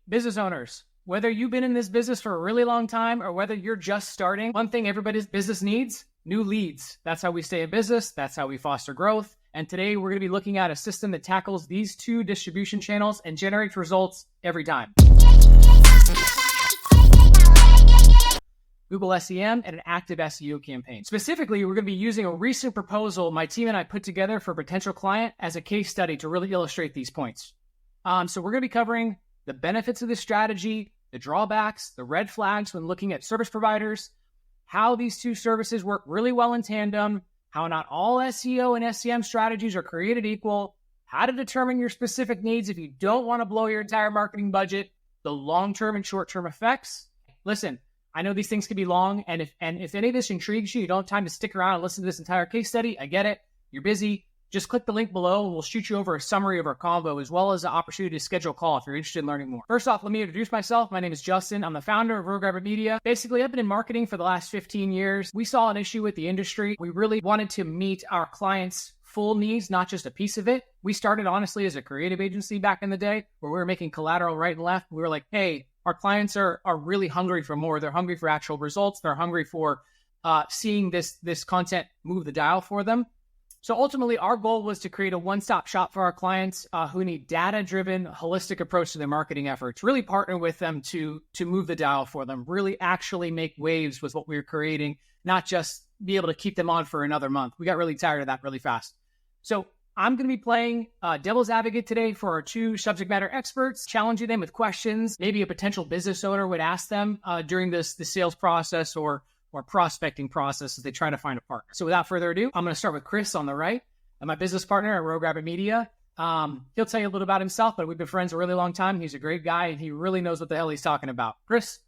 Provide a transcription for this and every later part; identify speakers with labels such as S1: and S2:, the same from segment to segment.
S1: business owners, whether you've been in this business for a really long time or whether you're just starting, one thing everybody's business needs, new leads. That's how we stay in business. That's how we foster growth. And today we're going to be looking at a system that tackles these two distribution channels and generates results every time. Google SEM and an active SEO campaign. Specifically, we're going to be using a recent proposal my team and I put together for a potential client as a case study to really illustrate these points. So we're going to be covering the benefits of this strategy, the drawbacks, the red flags when looking at service providers, how these two services work really well in tandem, how not all SEO and SEM strategies are created equal, how to determine your specific needs if you don't want to blow your entire marketing budget, the long-term and short-term effects. Listen, I know these things can be long, and if any of this intrigues you, you don't have time to stick around and listen to this entire case study, I get it. You're busy. Just click the link below and we'll shoot you over a summary of our combo as well as the opportunity to schedule a call if you're interested in learning more. First off, let me introduce myself. My name is Justin. I'm the founder of Rogue Rabbit Media. Basically, I've been in marketing for the last 15 years. We saw an issue with the industry. We really wanted to meet our clients' full needs, not just a piece of it. We started honestly as a creative agency back in the day where we were making collateral right and left. We were like, hey, our clients are really hungry for more. They're hungry for actual results. They're hungry for seeing this content move the dial for them. So ultimately, our goal was to create a one-stop shop for our clients who need data-driven, holistic approach to their marketing efforts, really partner with them to move the dial for them, really actually make waves with what we were creating, not just be able to keep them on for another month. We got really tired of that really fast. So I'm going to be playing devil's advocate today for our two subject matter experts, challenging them with questions maybe a potential business owner would ask them during the sales process or prospecting process as they try to find a partner. So without further ado, I'm going to start with Chris on the right, and my business partner at Rogue Rabbit Media. He'll tell you a little about himself, but we've been friends a really long time. He's a great guy, and he really knows what the hell he's talking about. Chris?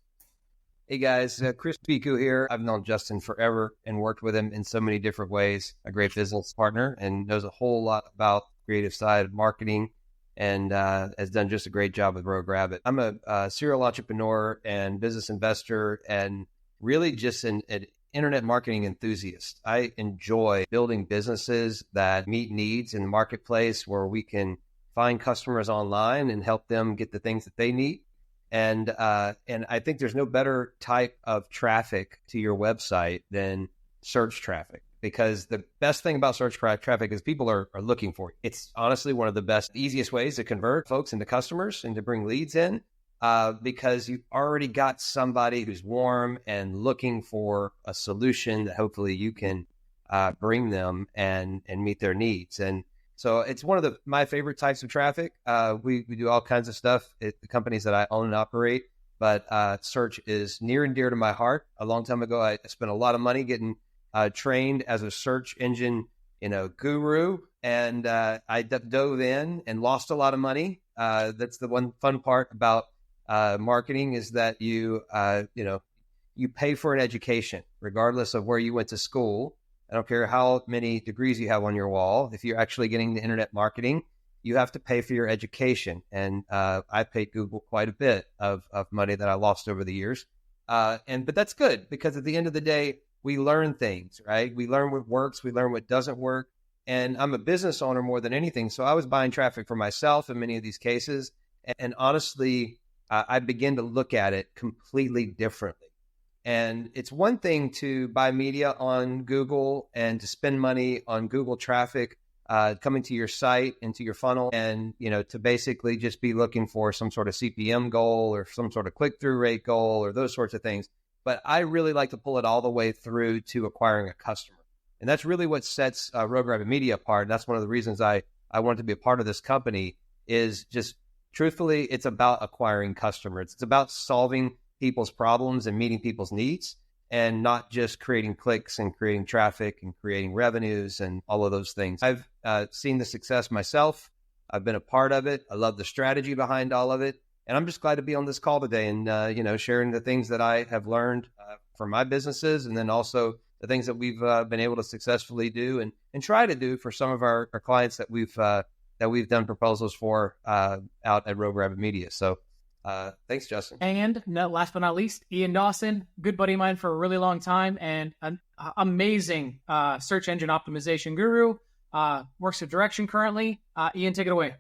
S2: Hey guys, Chris Piku here. I've known Justin forever and worked with him in so many different ways. A great business partner and knows a whole lot about the creative side of marketing and has done just a great job with Rogue Rabbit. I'm a serial entrepreneur and business investor and really just an internet marketing enthusiast. I enjoy building businesses that meet needs in the marketplace where we can find customers online and help them get the things that they need. And I think there's no better type of traffic to your website than search traffic, because the best thing about search traffic is people are looking for it. It's honestly one of the best, easiest ways to convert folks into customers and to bring leads in. Because you've already got somebody who's warm and looking for a solution that hopefully you can bring them and meet their needs. And so it's one of my favorite types of traffic. We do all kinds of stuff at the companies that I own and operate, but search is near and dear to my heart. A long time ago, I spent a lot of money getting trained as a search engine guru, and I dove in and lost a lot of money. That's the one fun part about marketing is that you pay for an education, regardless of where you went to school. I don't care how many degrees you have on your wall. If you're actually getting the internet marketing, you have to pay for your education. And I paid Google quite a bit of money that I lost over the years. But that's good because at the end of the day, we learn things, right? We learn what works. We learn what doesn't work. And I'm a business owner more than anything. So I was buying traffic for myself in many of these cases. And honestly, I began to look at it completely differently. And it's one thing to buy media on Google and to spend money on Google traffic coming to your site and to your funnel and, to basically just be looking for some sort of CPM goal or some sort of click-through rate goal or those sorts of things. But I really like to pull it all the way through to acquiring a customer. And that's really what sets Rogue Rabbit Media apart. And that's one of the reasons I wanted to be a part of this company is just truthfully, it's about acquiring customers. It's about solving people's problems and meeting people's needs and not just creating clicks and creating traffic and creating revenues and all of those things. I've seen the success myself. I've been a part of it. I love the strategy behind all of it. And I'm just glad to be on this call today and, sharing the things that I have learned from my businesses and then also the things that we've been able to successfully do and try to do for some of our clients that we've done proposals for out at Rogue Rabbit Media. So thanks, Justin.
S1: And last but not least, Ian Dawson, good buddy of mine for a really long time and an amazing search engine optimization guru, works at Direction currently. Ian, take it away.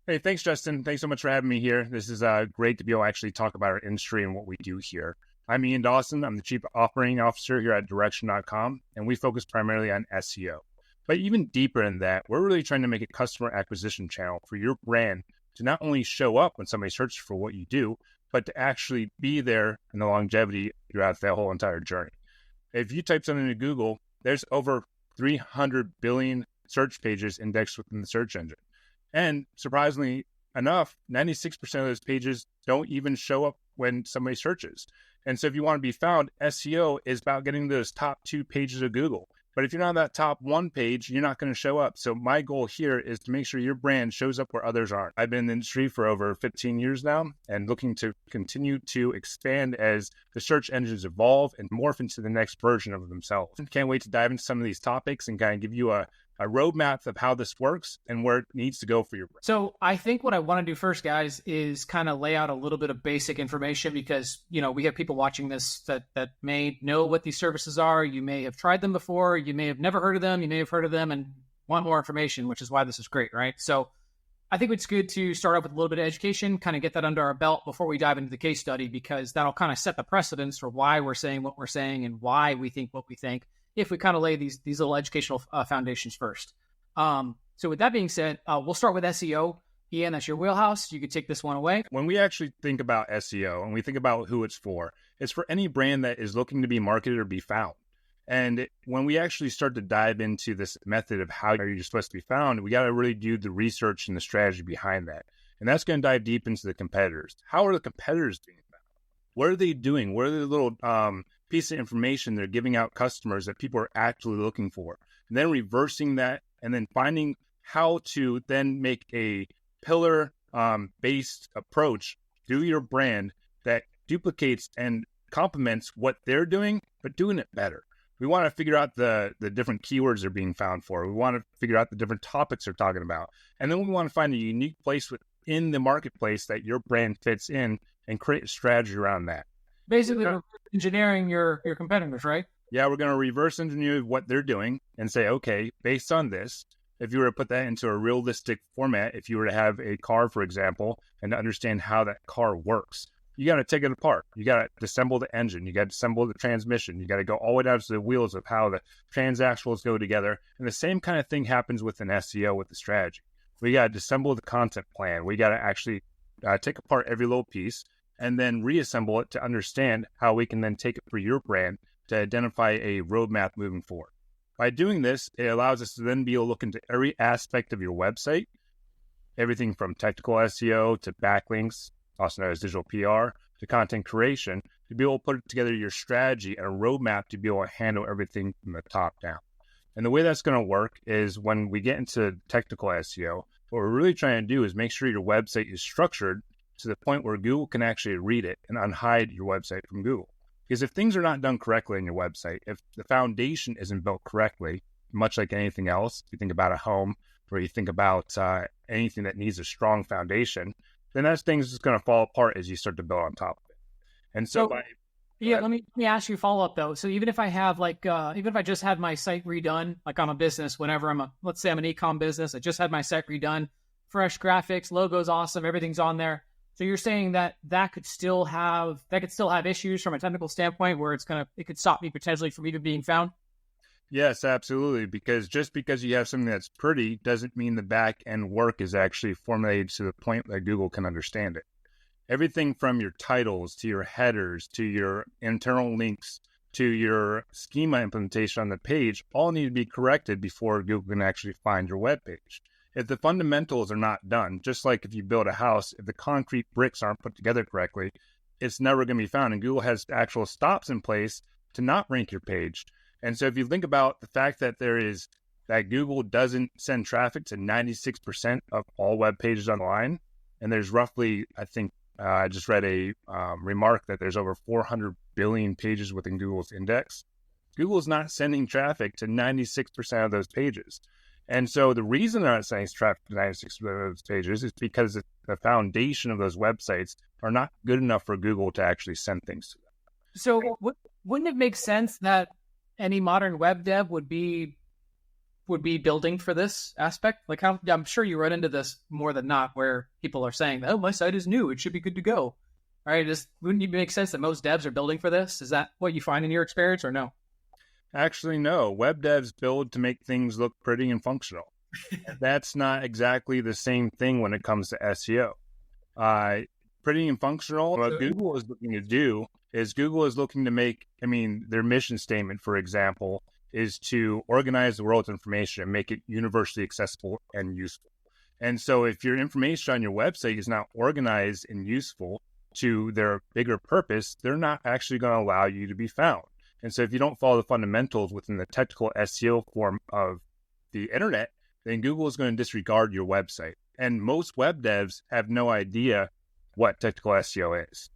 S3: Hey, thanks, Justin. Thanks so much for having me here. This is great to be able to actually talk about our industry and what we do here. I'm Ian Dawson. I'm the Chief Operating Officer here at Direction.com, and we focus primarily on SEO. But even deeper in that, we're really trying to make a customer acquisition channel for your brand to not only show up when somebody searches for what you do, but to actually be there in the longevity throughout that whole entire journey. If you type something into Google, there's over 300 billion search pages indexed within the search engine. And surprisingly enough, 96% of those pages don't even show up when somebody searches. And so if you want to be found, SEO is about getting those top 2 pages of Google. But if you're not on that top 1 page, you're not going to show up. So my goal here is to make sure your brand shows up where others aren't. I've been in the industry for over 15 years now and looking to continue to expand as the search engines evolve and morph into the next version of themselves. Can't wait to dive into some of these topics and kind of give you a roadmap of how this works and where it needs to go for your brand.
S1: So I think what I want to do first, guys, is kind of lay out a little bit of basic information because, we have people watching this that may know what these services are. You may have tried them before. You may have never heard of them. You may have heard of them and want more information, which is why this is great, right? So I think it's good to start off with a little bit of education, kind of get that under our belt before we dive into the case study, because that'll kind of set the precedence for why we're saying what we're saying and why we think what we think, if we kind of lay these little educational foundations first. So with that being said, we'll start with SEO. Ian, that's your wheelhouse. You could take this one away.
S3: When we actually think about SEO and we think about who it's for any brand that is looking to be marketed or be found. And when we actually start to dive into this method of how you're supposed to be found, we got to really do the research and the strategy behind that. And that's going to dive deep into the competitors. How are the competitors being found? What are they doing? What are the little piece of information they're giving out customers that people are actually looking for? And then reversing that and then finding how to then make a pillar based approach to your brand that duplicates and complements what they're doing, but doing it better. We want to figure out the different keywords they're being found for. We want to figure out the different topics they're talking about. And then we want to find a unique place within the marketplace that your brand fits in and create a strategy around that.
S1: Basically, we're engineering your competitors, right?
S3: Yeah, we're going to reverse engineer what they're doing and say, okay, based on this, if you were to put that into a realistic format, if you were to have a car, for example, and to understand how that car works, you got to take it apart. You got to disassemble the engine. You got to assemble the transmission. You got to go all the way down to the wheels of how the transaxles go together. And the same kind of thing happens with an SEO with the strategy. We got to disassemble the content plan. We got to actually take apart every little piece and then reassemble it to understand how we can then take it for your brand to identify a roadmap moving forward. By doing this, it allows us to then be able to look into every aspect of your website, everything from technical SEO to backlinks, also known as digital PR, to content creation, to be able to put together your strategy and a roadmap to be able to handle everything from the top down. And the way that's going to work is when we get into technical SEO, what we're really trying to do is make sure your website is structured to the point where Google can actually read it and unhide your website from Google. Because if things are not done correctly in your website, if the foundation isn't built correctly, much like anything else, if you think about a home or you think about anything that needs a strong foundation, then that thing's just going to fall apart as you start to build on top of it. And so,
S1: let me ask you a follow up though. So even if I have even if I just had my site redone, like I'm a business, whenever let's say I'm an e-com business, I just had my site redone, fresh graphics, logo's awesome, everything's on there. So you're saying that could still have issues from a technical standpoint where it could stop me potentially from even being found?
S3: Yes, absolutely. Because just because you have something that's pretty doesn't mean the back end work is actually formulated to the point that Google can understand it. Everything from your titles to your headers to your internal links to your schema implementation on the page all need to be corrected before Google can actually find your web page. If the fundamentals are not done, just like if you build a house, if the concrete bricks aren't put together correctly, it's never going to be found. And Google has actual stops in place to not rank your page. And so if you think about the fact that Google doesn't send traffic to 96% of all web pages online, and there's roughly, I think, I just read a remark that there's over 400 billion pages within Google's index. Google's not sending traffic to 96% of those pages. And so the reason they're not sending traffic to 96% of those pages is because the foundation of those websites are not good enough for Google to actually send things to them.
S1: So wouldn't it make sense that any modern web dev would be would be building for this aspect? Like I'm sure you run into this more than not where people are saying, oh, my site is new, it should be good to go. All right, wouldn't it make sense that most devs are building for this? Is that what you find in your experience or no?
S3: Actually, no. Web devs build to make things look pretty and functional. That's not exactly the same thing when it comes to SEO. Pretty and functional, what Google is looking to do is Google is looking to make, their mission statement, for example, is to organize the world's information and make it universally accessible and useful. And so if your information on your website is not organized and useful to their bigger purpose, they're not actually going to allow you to be found. And so if you don't follow the fundamentals within the technical SEO form of the internet, then Google is going to disregard your website. And most web devs have no idea what technical SEO is.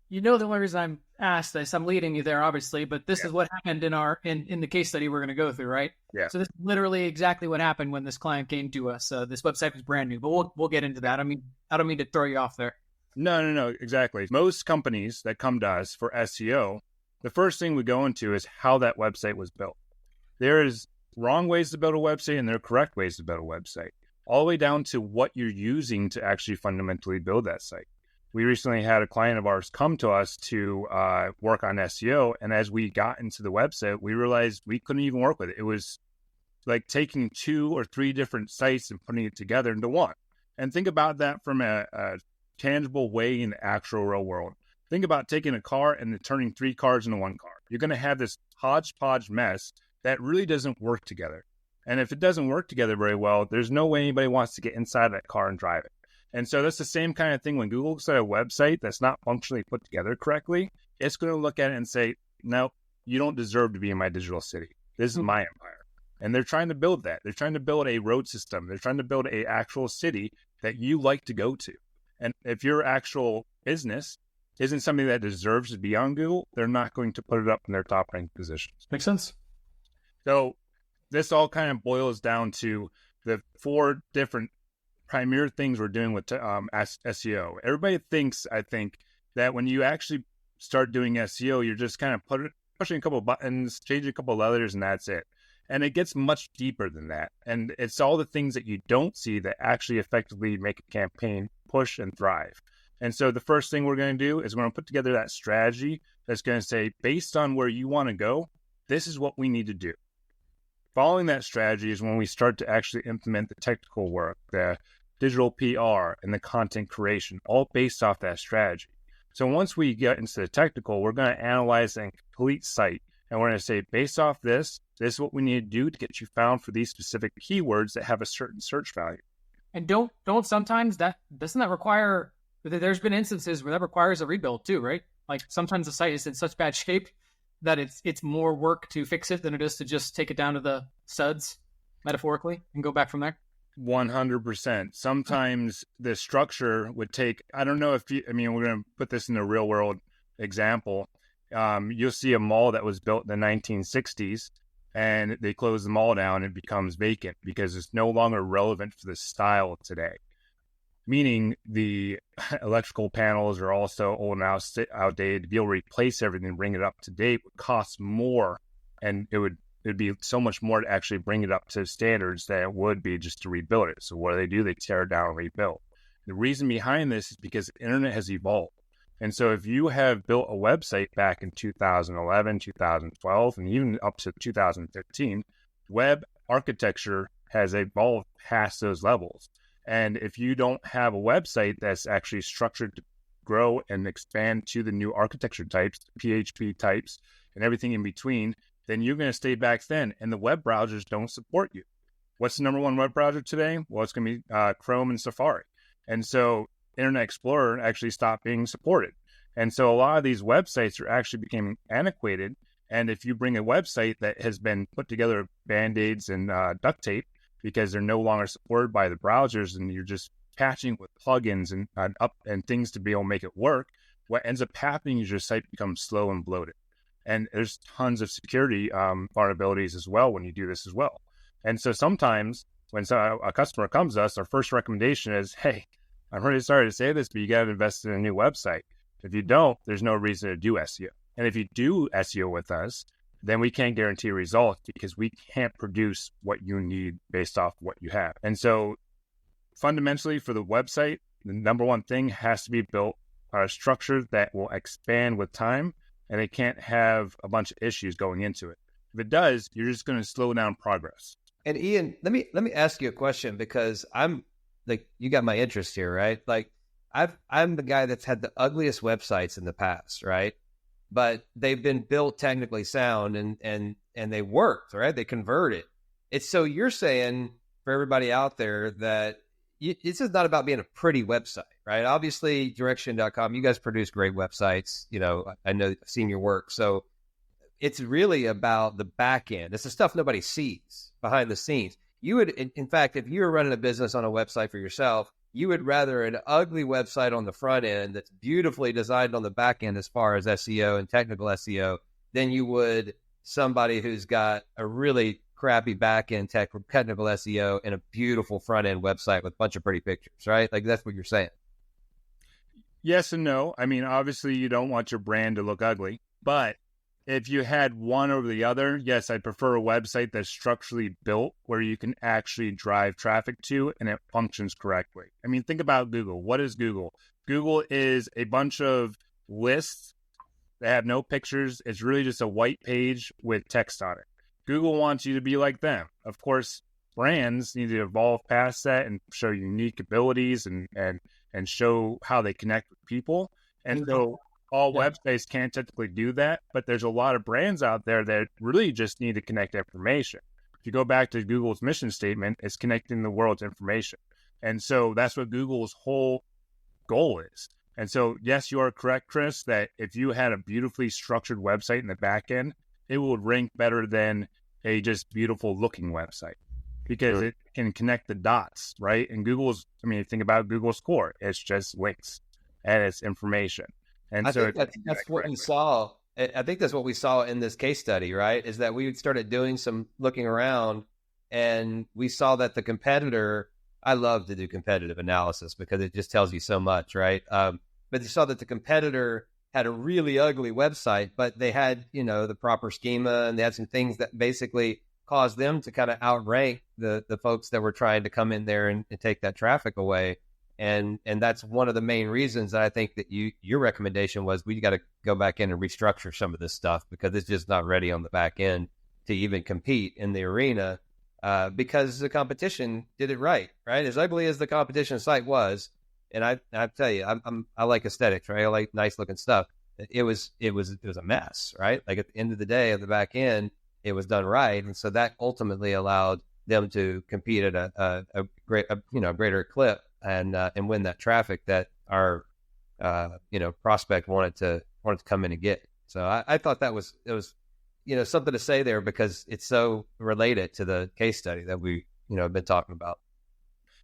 S1: You know, the only reason I'm asked this, I'm leading you there, obviously, but this is what happened in the case study we're going to go through, right?
S3: Yeah.
S1: So this is literally exactly what happened when this client came to us. This website was brand new, but we'll get into that. I don't mean to throw you off there.
S3: No, exactly. Most companies that come to us for SEO, the first thing we go into is how that website was built. There is wrong ways to build a website and there are correct ways to build a website, all the way down to what you're using to actually fundamentally build that site. We recently had a client of ours come to us to work on SEO. And as we got into the website, we realized we couldn't even work with it. It was like taking 2 or 3 different sites and putting it together into one. And think about that from a tangible way in the actual real world. Think about taking a car and then turning 3 cars into one car. You're going to have this hodgepodge mess that really doesn't work together. And if it doesn't work together very well, there's no way anybody wants to get inside that car and drive it. And so that's the same kind of thing when Google looks at a website that's not functionally put together correctly, it's going to look at it and say, no, you don't deserve to be in my digital city. This is my empire. And they're trying to build that. They're trying to build a road system. They're trying to build an actual city that you like to go to. And if your actual business isn't something that deserves to be on Google, they're not going to put it up in their top ranked positions.
S1: Makes sense.
S3: So this all kind of boils down to the 4 different primary things we're doing with SEO. Everybody thinks, I think, that when you actually start doing SEO, you're just kind of pushing a couple of buttons, changing a couple of letters, and that's it. And it gets much deeper than that. And it's all the things that you don't see that actually effectively make a campaign push and thrive. And so the first thing we're going to do is we're going to put together that strategy that's going to say, based on where you want to go, this is what we need to do. Following that strategy is when we start to actually implement the technical work, the digital PR, and the content creation, all based off that strategy. So once we get into the technical, we're going to analyze a complete site. And we're going to say, based off this is what we need to do to get you found for these specific keywords that have a certain search value.
S1: And don't sometimes doesn't that require, there's been instances where that requires a rebuild too, right? Like sometimes the site is in such bad shape that it's more work to fix it than it is to just take it down to the suds, metaphorically, and go back from there.
S3: 100%. Sometimes the structure would take, I don't know if we're going to put this in a real world example. You'll see a mall that was built in the 1960s and they close the mall down and it becomes vacant because it's no longer relevant for the style of today. Meaning the electrical panels are also old and outdated. To be able to replace everything and bring it up to date would cost more, and it'd be so much more to actually bring it up to standards than it would be just to rebuild it. So what do? They tear it down and rebuild. The reason behind this is because the internet has evolved. And so if you have built a website back in 2011, 2012, and even up to 2015, web architecture has evolved past those levels. And if you don't have a website that's actually structured to grow and expand to the new architecture types, PHP types, and everything in between, then you're going to stay back then, and the web browsers don't support you. What's the number one web browser today? Well, it's going to be Chrome and Safari. And so Internet Explorer actually stopped being supported. And so a lot of these websites are actually becoming antiquated. And if you bring a website that has been put together of Band-Aids and duct tape, because they're no longer supported by the browsers and you're just patching with plugins and things to be able to make it work, what ends up happening is your site becomes slow and bloated. And there's tons of security vulnerabilities as well when you do this as well. And so sometimes when a customer comes to us, our first recommendation is, hey, I'm really sorry to say this, but you got to invest in a new website. If you don't, there's no reason to do SEO. And if you do SEO with us, then we can't guarantee results because we can't produce what you need based off what you have. And so fundamentally for the website, the number one thing has to be built on a structure that will expand with time, and it can't have a bunch of issues going into it. If it does, you're just going to slow down progress.
S2: And Ian, let me ask you a question, because I'm like, you got my interest here, right? Like I'm the guy that's had the ugliest websites in the past, right? But they've been built technically sound and they worked, right? They converted. It's so you're saying for everybody out there that this is not about being a pretty website, right? Obviously, direction.com, you guys produce great websites. You know, I know I've seen your work. So it's really about the back end. It's the stuff nobody sees behind the scenes. You would, in fact, if you were running a business on a website for yourself, you would rather an ugly website on the front end that's beautifully designed on the back end as far as SEO and technical SEO than you would somebody who's got a really crappy back end technical SEO and a beautiful front end website with a bunch of pretty pictures, right? Like that's what you're saying.
S3: Yes and no. I mean, obviously you don't want your brand to look ugly, but if you had one over the other, yes, I'd prefer a website that's structurally built where you can actually drive traffic to and it functions correctly. I mean, think about Google. What is Google? Google is a bunch of lists that have no pictures. It's really just a white page with text on it. Google wants you to be like them. Of course, brands need to evolve past that and show unique abilities and show how they connect with people. And so all websites can't technically do that, but there's a lot of brands out there that really just need to connect information. If you go back to Google's mission statement, it's connecting the world to information. And so that's what Google's whole goal is. And so, yes, you are correct, Chris, that if you had a beautifully structured website in the back end, it would rank better than a just beautiful looking website because it can connect the dots, right? And think about Google's core. It's just links and it's information. And
S2: I
S3: so
S2: think that's what we saw. I think that's what we saw in this case study, right? Is that we started doing some looking around and we saw that the competitor, I love to do competitive analysis because it just tells you so much, right? But you saw that the competitor had a really ugly website, but they had, the proper schema and they had some things that basically caused them to kind of outrank the folks that were trying to come in there and take that traffic away. And that's one of the main reasons that I think that your recommendation was we got to go back in and restructure some of this stuff because it's just not ready on the back end to even compete in the arena because the competition did it right? As ugly as the competition site was, and I tell you, I like aesthetics, right? I like nice looking stuff. It was a mess, right? Like at the end of the day, at the back end, it was done right, and so that ultimately allowed them to compete at a greater clip. And win that traffic that our prospect wanted to come in and get. So I thought it was something to say there because it's so related to the case study that we have been talking about.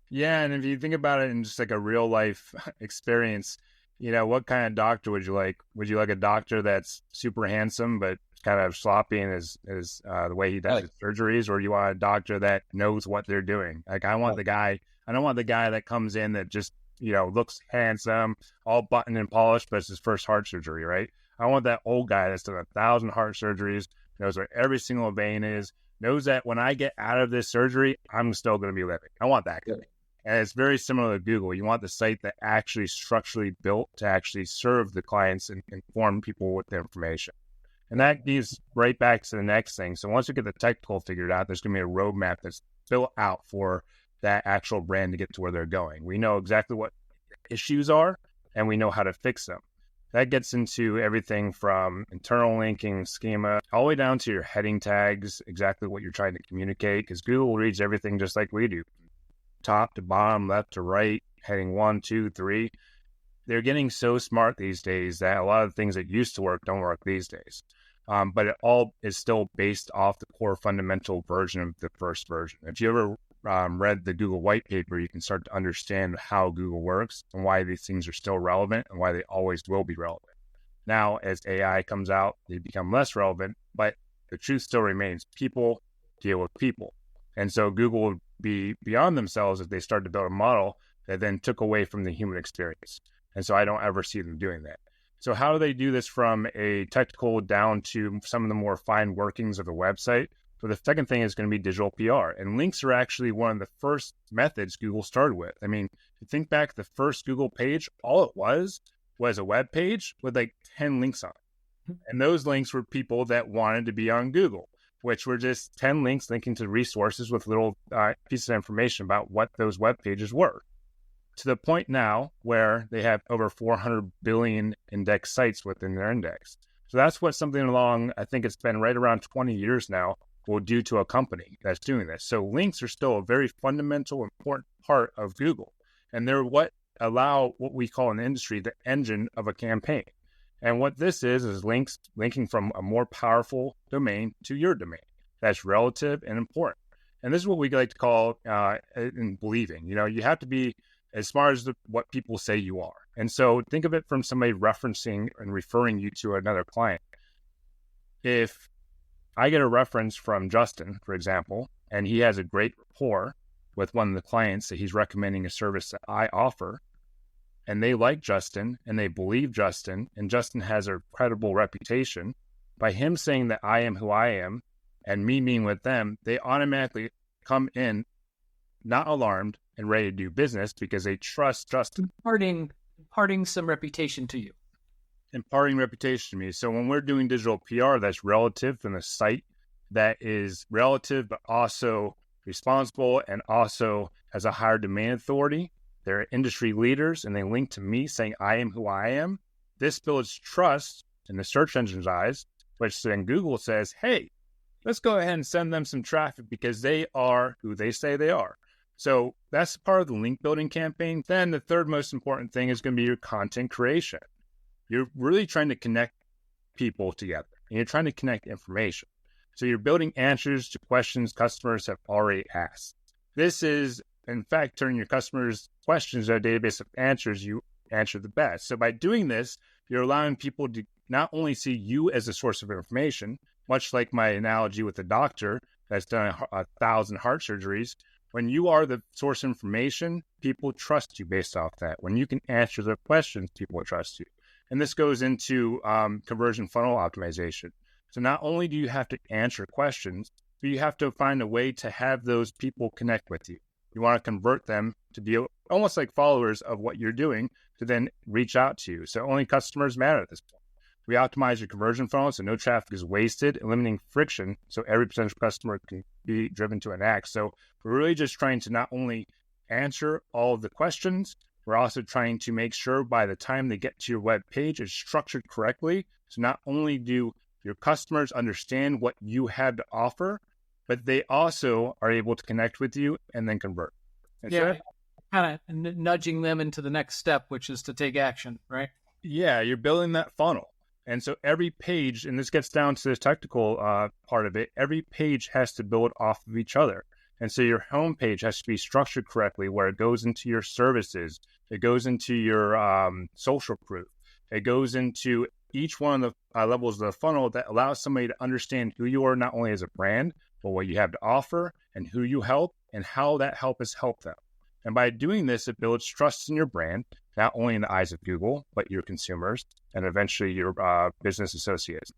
S3: Yeah, and if you think about it in just like a real life experience, what kind of doctor would you like? Would you like a doctor that's super handsome but kind of sloppy in his the way he does his surgeries, or you want a doctor that knows what they're doing? Like I don't want the guy that comes in that just, looks handsome, all buttoned and polished, but it's his first heart surgery, right? I want that old guy that's done 1,000 heart surgeries, knows where every single vein is, knows that when I get out of this surgery, I'm still going to be living. I want that guy. And it's very similar to Google. You want the site that actually structurally built to actually serve the clients and inform people with the information. And that gives right back to the next thing. So once we get the technical figured out, there's going to be a roadmap that's built out for that actual brand to get to where they're going. We know exactly what issues are, and we know how to fix them. That gets into everything from internal linking schema, all the way down to your heading tags, exactly what you're trying to communicate, because Google reads everything just like we do. Top to bottom, left to right, heading 1, 2, 3. They're getting so smart these days that a lot of things that used to work don't work these days. But it all is still based off the core fundamental version of the first version. If you ever read the Google white paper, you can start to understand how Google works and why these things are still relevant and why they always will be relevant. Now, as AI comes out, they become less relevant, but the truth still remains. People deal with people. And so Google would be beyond themselves if they started to build a model that then took away from the human experience. And so I don't ever see them doing that. So how do they do this from a technical down to some of the more fine workings of the website? So the second thing is going to be digital PR. And links are actually one of the first methods Google started with. I mean, if you think back, the first Google page, all it was a web page with like 10 links on it. And those links were people that wanted to be on Google, which were just 10 links linking to resources with little pieces of information about what those web pages were. To the point now where they have over 400 billion index sites within their index. So that's what something along, I think it's been right around 20 years now, will do to a company that's doing this. So links are still a very fundamental, important part of Google. And they're what allow what we call in the industry the engine of a campaign. And what this is links linking from a more powerful domain to your domain. That's relative and important. And this is what we like to call in believing. You have to be as smart as what people say you are. And so think of it from somebody referencing and referring you to another client. If I get a reference from Justin, for example, and he has a great rapport with one of the clients that he's recommending a service that I offer, and they like Justin and they believe Justin, and Justin has a credible reputation, by him saying that I am who I am and me being with them, they automatically come in not alarmed and ready to do business because they trust Justin.
S1: Imparting some reputation to you.
S3: Imparting reputation to me. So when we're doing digital PR, that's relative from the site that is relative, but also responsible and also has a higher domain authority. They're industry leaders and they link to me saying I am who I am. This builds trust in the search engine's eyes, which then Google says, hey, let's go ahead and send them some traffic because they are who they say they are. So that's part of the link building campaign. Then the third most important thing is going to be your content creation. You're really trying to connect people together and you're trying to connect information. So you're building answers to questions customers have already asked. This is, in fact, turning your customers' questions into a database of answers you answer the best. So by doing this, you're allowing people to not only see you as a source of information, much like my analogy with the doctor that's done 1,000 heart surgeries. When you are the source of information, people trust you based off that. When you can answer their questions, people will trust you. And this goes into conversion funnel optimization. So not only do you have to answer questions, but you have to find a way to have those people connect with you. You want to convert them to be almost like followers of what you're doing to then reach out to you. So only customers matter at this point. We optimize your conversion funnel so no traffic is wasted, eliminating friction so every potential customer can be driven to an act. So we're really just trying to not only answer all of the questions, we're also trying to make sure by the time they get to your web page, it's structured correctly. So not only do your customers understand what you have to offer, but they also are able to connect with you and then convert.
S1: Yeah, kind of nudging them into the next step, which is to take action, right?
S3: Yeah, you're building that funnel. And so every page, and this gets down to the technical part of it, every page has to build off of each other. And so your home page has to be structured correctly where it goes into your services, it goes into your social proof, it goes into each one of the levels of the funnel that allows somebody to understand who you are not only as a brand, but what you have to offer and who you help and how that help has helped them. And by doing this, it builds trust in your brand, not only in the eyes of Google, but your consumers and eventually your business associates.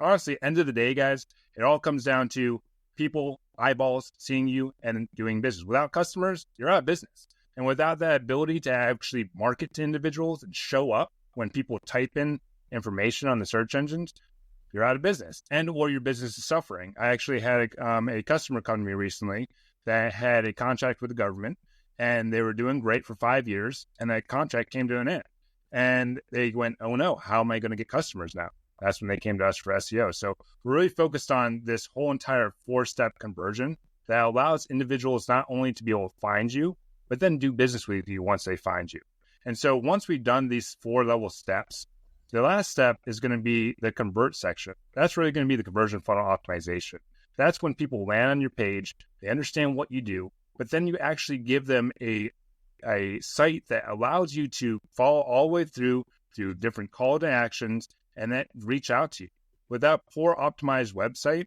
S3: Honestly, end of the day, guys, it all comes down to people, eyeballs, seeing you and doing business. Without customers, you're out of business. And without that ability to actually market to individuals and show up when people type in information on the search engines, you're out of business and or your business is suffering. I actually had a customer come to me recently that had a contract with the government and they were doing great for 5 years and that contract came to an end. And they went, oh no, how am I going to get customers now? That's when they came to us for SEO. So we're really focused on this whole entire 4-step conversion that allows individuals not only to be able to find you, but then do business with you once they find you. And so once we've done these 4-level steps, the last step is going to be the convert section. That's really going to be the conversion funnel optimization. That's when people land on your page, they understand what you do, but then you actually give them a site that allows you to follow all the way through different call to actions and then reach out to you. With that poor optimized website,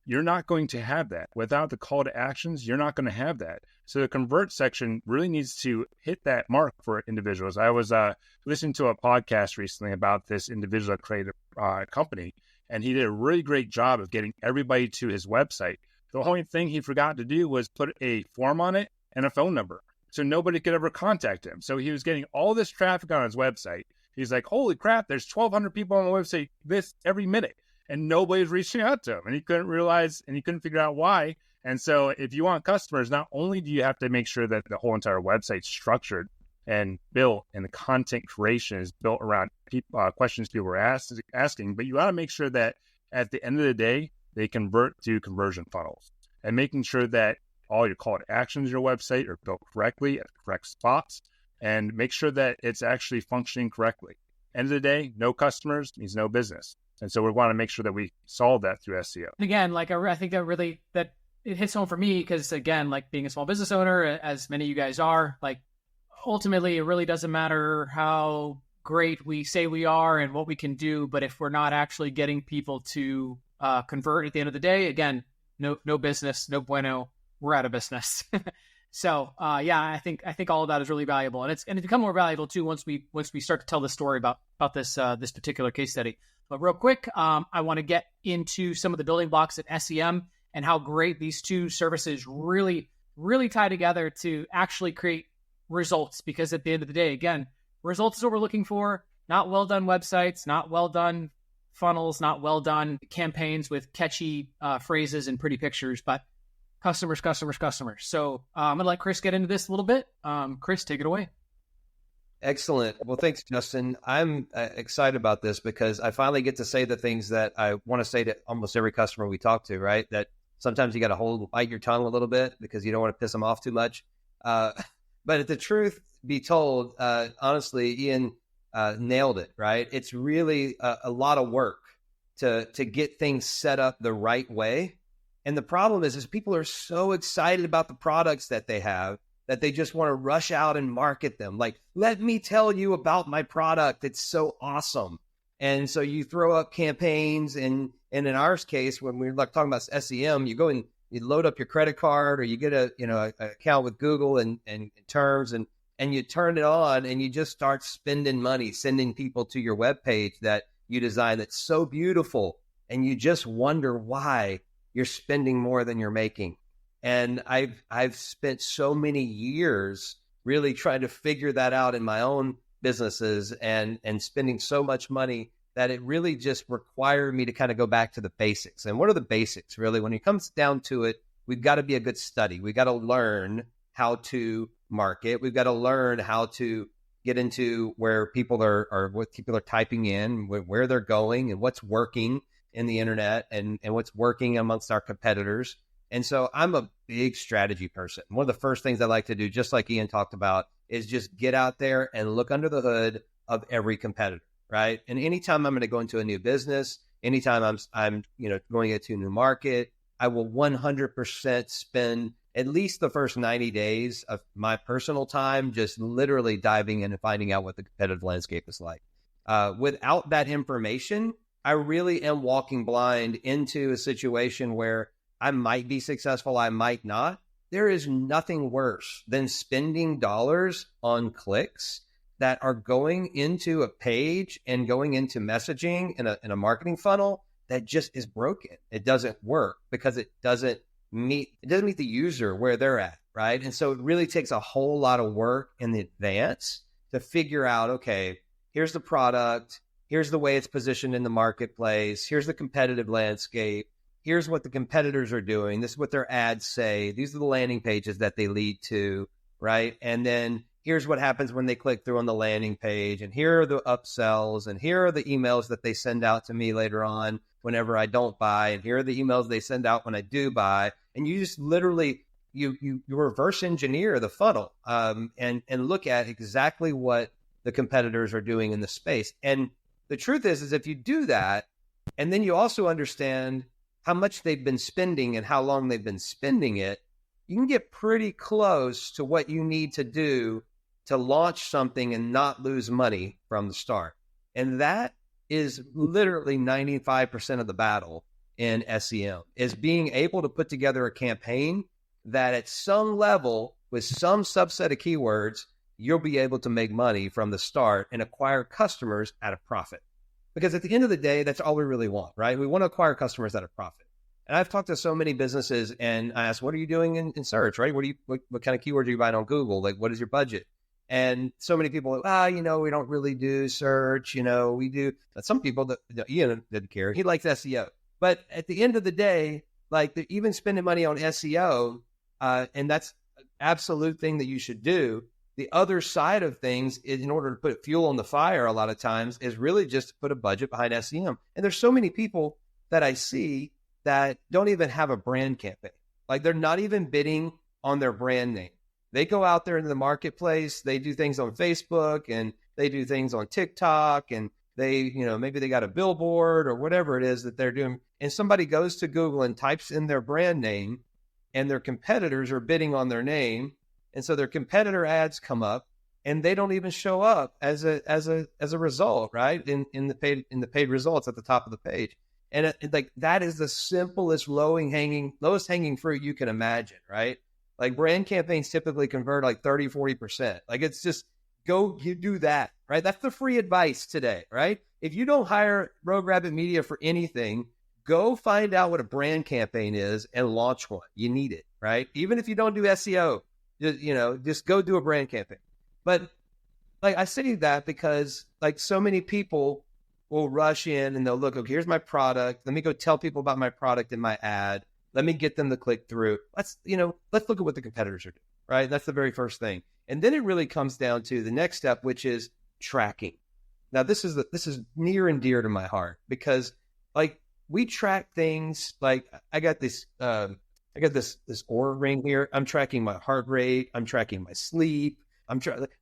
S3: You're not going to have that. Without the call to actions, you're not going to have that. So the convert section really needs to hit that mark for individuals. I was listening to a podcast recently about this individual that created a company, and he did a really great job of getting everybody to his website. The only thing he forgot to do was put a form on it and a phone number, so nobody could ever contact him. So he was getting all this traffic on his website. He's like, holy crap, there's 1,200 people on the website this every minute, and nobody's reaching out to him. And he couldn't realize, and he couldn't figure out why. And so if you want customers, not only do you have to make sure that the whole entire website's structured and built, and the content creation is built around questions people are asking, but you got to make sure that at the end of the day, they convert to conversion funnels, and making sure that all your call to actions on your website are built correctly at the correct spots, and make sure that it's actually functioning correctly. End of the day, no customers means no business. And so we want to make sure that we solve that through SEO.
S1: Again, like I think that it hits home for me because, again, like being a small business owner, as many of you guys are, like ultimately it really doesn't matter how great we say we are and what we can do, but if we're not actually getting people to convert at the end of the day, again, no business, no bueno, we're out of business. So yeah, I think all of that is really valuable, and it's become more valuable too once we start to tell the story about this particular case study. But real quick, I want to get into some of the building blocks at SEM and how great these two services really tie together to actually create results. Because at the end of the day, again, results is what we're looking for. Not well done websites, not well done funnels, not well done campaigns with catchy phrases and pretty pictures, but customers. So I'm going to let Chris get into this a little bit. Chris, take it away.
S2: Excellent. Well, thanks, Justin. I'm excited about this because I finally get to say the things that I want to say to almost every customer we talk to, right? That sometimes you got to bite your tongue a little bit because you don't want to piss them off too much. But if the truth be told, honestly, Ian nailed it, right? It's really a lot of work to get things set up the right way. And the problem is people are so excited about the products that they have that they just want to rush out and market them. Like, let me tell you about my product. It's so awesome. And so you throw up campaigns, and in our case, when we're like talking about SEM, you go and you load up your credit card, or you get a account with Google and terms, and you turn it on, and you just start spending money, sending people to your webpage that you designed that's so beautiful, and you just wonder why you're spending more than you're making. And I've spent so many years really trying to figure that out in my own businesses, and spending so much money that it really just required me to kind of go back to the basics. And what are the basics, really? When it comes down to it, we've got to be a good study. We've got to learn how to market. We've got to learn how to get into where people are what people are typing in, where they're going, and what's working in the internet, and what's working amongst our competitors. And so I'm a big strategy person. One of the first things I like to do, just like Ian talked about, is just get out there and look under the hood of every competitor, right? And anytime I'm going to go into a new business, anytime I'm going into a new market, I will 100% spend at least the first 90 days of my personal time just literally diving in and finding out what the competitive landscape is like. Without that information, I really am walking blind into a situation where I might be successful, I might not. There is nothing worse than spending dollars on clicks that are going into a page and going into messaging in a marketing funnel that just is broken. It doesn't work because it doesn't meet the user where they're at, right? And so it really takes a whole lot of work in the advance to figure out, okay, here's the product, here's the way it's positioned in the marketplace, here's the competitive landscape, here's what the competitors are doing, this is what their ads say, these are the landing pages that they lead to, right? And then here's what happens when they click through on the landing page, and here are the upsells, and here are the emails that they send out to me later on whenever I don't buy, and here are the emails they send out when I do buy. And you just literally, you reverse engineer the funnel and look at exactly what the competitors are doing in the space. And the truth is if you do that, and then you also understand how much they've been spending and how long they've been spending it, you can get pretty close to what you need to do to launch something and not lose money from the start. And that is literally 95% of the battle, in SEM, is being able to put together a campaign that at some level with some subset of keywords, you'll be able to make money from the start and acquire customers at a profit. Because at the end of the day, that's all we really want, right? We want to acquire customers at a profit. And I've talked to so many businesses and I ask, what are you doing in search, right? What kind of keywords are you buying on Google? Like, what is your budget? And so many people, we don't really do search, we do. But some people that Ian didn't care. He likes SEO. But at the end of the day, like even spending money on SEO, and that's an absolute thing that you should do. The other side of things is, in order to put fuel on the fire, a lot of times is really just to put a budget behind SEM. And there's so many people that I see that don't even have a brand campaign. Like they're not even bidding on their brand name. They go out there into the marketplace, they do things on Facebook and they do things on TikTok and they, maybe they got a billboard or whatever it is that they're doing. And somebody goes to Google and types in their brand name and their competitors are bidding on their name. And so their competitor ads come up and they don't even show up as a result, right? In the paid results at the top of the page. And like that is the simplest lowest hanging fruit you can imagine, right? Like brand campaigns typically convert like 30, 40%. Like it's just you do that, right? That's the free advice today, right? If you don't hire Rogue Rabbit Media for anything, go find out what a brand campaign is and launch one. You need it, right? Even if you don't do SEO, just go do a brand campaign. But like I say that because like so many people will rush in and they'll look, okay, here's my product. Let me go tell people about my product in my ad. Let me get them to click through. Let's look at what the competitors are doing, right? That's the very first thing. And then it really comes down to the next step, which is tracking. Now, this is near and dear to my heart because like we track things like I got this Oura ring here. I'm tracking my heart rate. I'm tracking my sleep.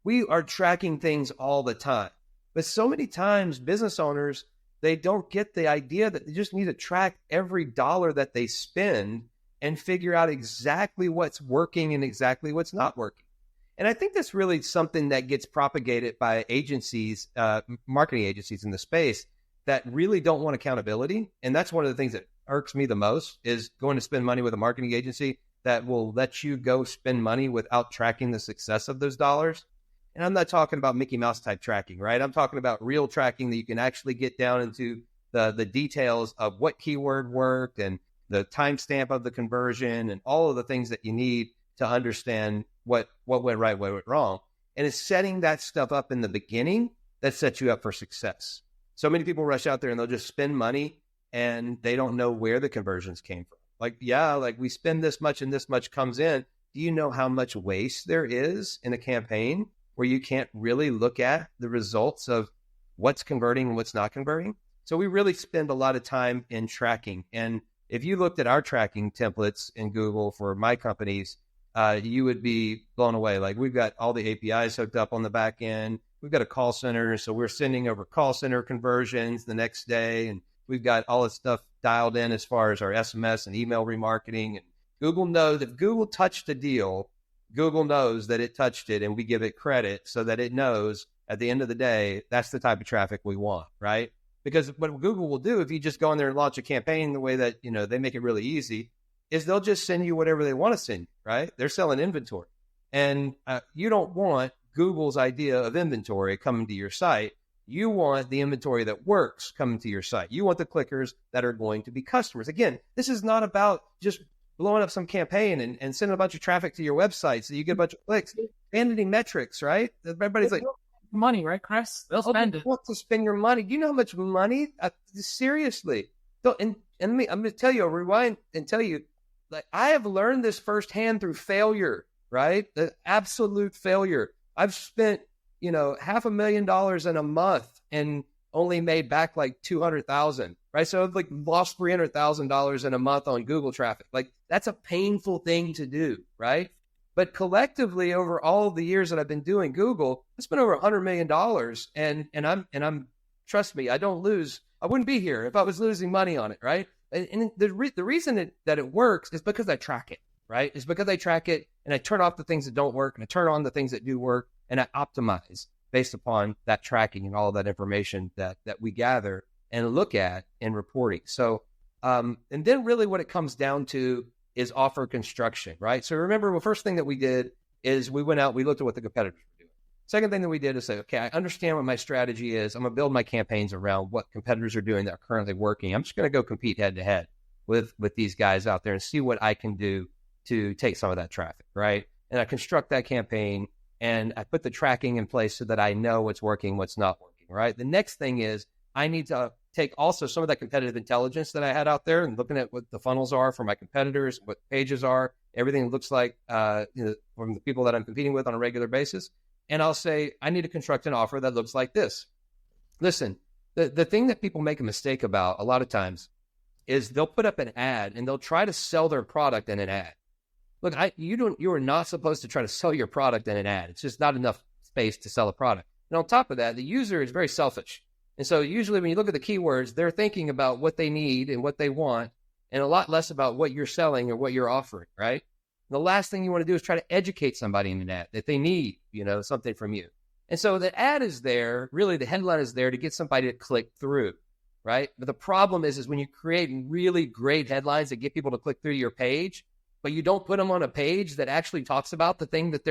S2: We are tracking things all the time. But so many times business owners, they don't get the idea that they just need to track every dollar that they spend and figure out exactly what's working and exactly what's not working. And I think that's really something that gets propagated by agencies, marketing agencies in the space that really don't want accountability. And that's one of the things that irks me the most is going to spend money with a marketing agency that will let you go spend money without tracking the success of those dollars. And I'm not talking about Mickey Mouse type tracking, right? I'm talking about real tracking that you can actually get down into the details of what keyword worked and the timestamp of the conversion and all of the things that you need to understand what went right, what went wrong. And it's setting that stuff up in the beginning that sets you up for success. So many people rush out there and they'll just spend money and they don't know where the conversions came from. Like we spend this much and this much comes in. Do you know how much waste there is in a campaign where you can't really look at the results of what's converting and what's not converting? So we really spend a lot of time in tracking. And if you looked at our tracking templates in Google for my companies, you would be blown away. Like we've got all the APIs hooked up on the back end. We've got a call center. So we're sending over call center conversions the next day. And we've got all this stuff dialed in as far as our SMS and email remarketing. And Google knows if Google touched a deal, Google knows that it touched it and we give it credit so that it knows at the end of the day, that's the type of traffic we want, right? Because what Google will do if you just go in there and launch a campaign the way that, they make it really easy is they'll just send you whatever they want to send you, right? They're selling inventory. And you don't want Google's idea of inventory coming to your site. You want the inventory that works coming to your site. You want the clickers that are going to be customers. Again, this is not about just blowing up some campaign and sending a bunch of traffic to your website so you get a bunch of clicks. Vanity metrics, right? Everybody's like,
S1: money, right, Chris? They'll spend it.
S2: Want to spend your money. Do you know how much money? Seriously. I'm going to tell you, I'll rewind and tell you, like I have learned this firsthand through failure, right? The absolute failure. I've spent, $500,000 in a month and only made back like 200,000, right? So I've like lost $300,000 in a month on Google traffic. Like that's a painful thing to do, right? But collectively over all of the years that I've been doing Google, I spent over $100 million and I'm trust me, I don't lose. I wouldn't be here if I was losing money on it, right? And the reason that it works is because I track it, right? It's because I track it and I turn off the things that don't work and I turn on the things that do work and I optimize based upon that tracking and all of that information that we gather and look at in reporting. So And then really what it comes down to is offer construction, right? So remember, the first thing that we did is we went out, we looked at what the competitors were doing. Second thing that we did is say, okay, I understand what my strategy is. I'm going to build my campaigns around what competitors are doing that are currently working. I'm just going to go compete head to head with these guys out there and see what I can do to take some of that traffic, right? And I construct that campaign and I put the tracking in place so that I know what's working, what's not working, right? The next thing is I need to take also some of that competitive intelligence that I had out there and looking at what the funnels are for my competitors, what pages are, everything looks like from the people that I'm competing with on a regular basis. And I'll say, I need to construct an offer that looks like this. Listen, the thing that people make a mistake about a lot of times is they'll put up an ad and they'll try to sell their product in an ad. Look, you are not supposed to try to sell your product in an ad. It's just not enough space to sell a product. And on top of that, the user is very selfish. And so usually when you look at the keywords, they're thinking about what they need and what they want and a lot less about what you're selling or what you're offering, right? The last thing you want to do is try to educate somebody in an ad that they need, something from you. And so the ad is there, really the headline is there to get somebody to click through, right? But the problem is when you create really great headlines that get people to click through your page, but you don't put them on a page that actually talks about the thing that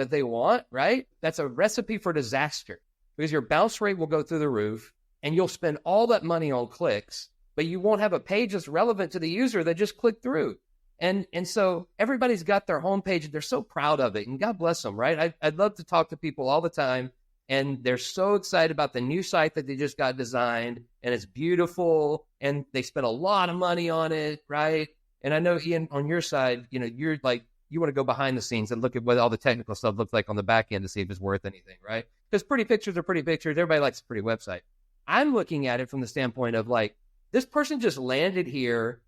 S2: they want, right? That's a recipe for disaster because your bounce rate will go through the roof and you'll spend all that money on clicks, but you won't have a page that's relevant to the user that just clicked through. And so everybody's got their homepage and they're so proud of it and God bless them, right? I'd love to talk to people all the time and they're so excited about the new site that they just got designed and it's beautiful and they spent a lot of money on it, right? And I know, Ian, on your side, you're like, you want to go behind the scenes and look at what all the technical stuff looks like on the back end to see if it's worth anything, right? Because pretty pictures are pretty pictures. Everybody likes a pretty website. I'm looking at it from the standpoint of like, this person just landed here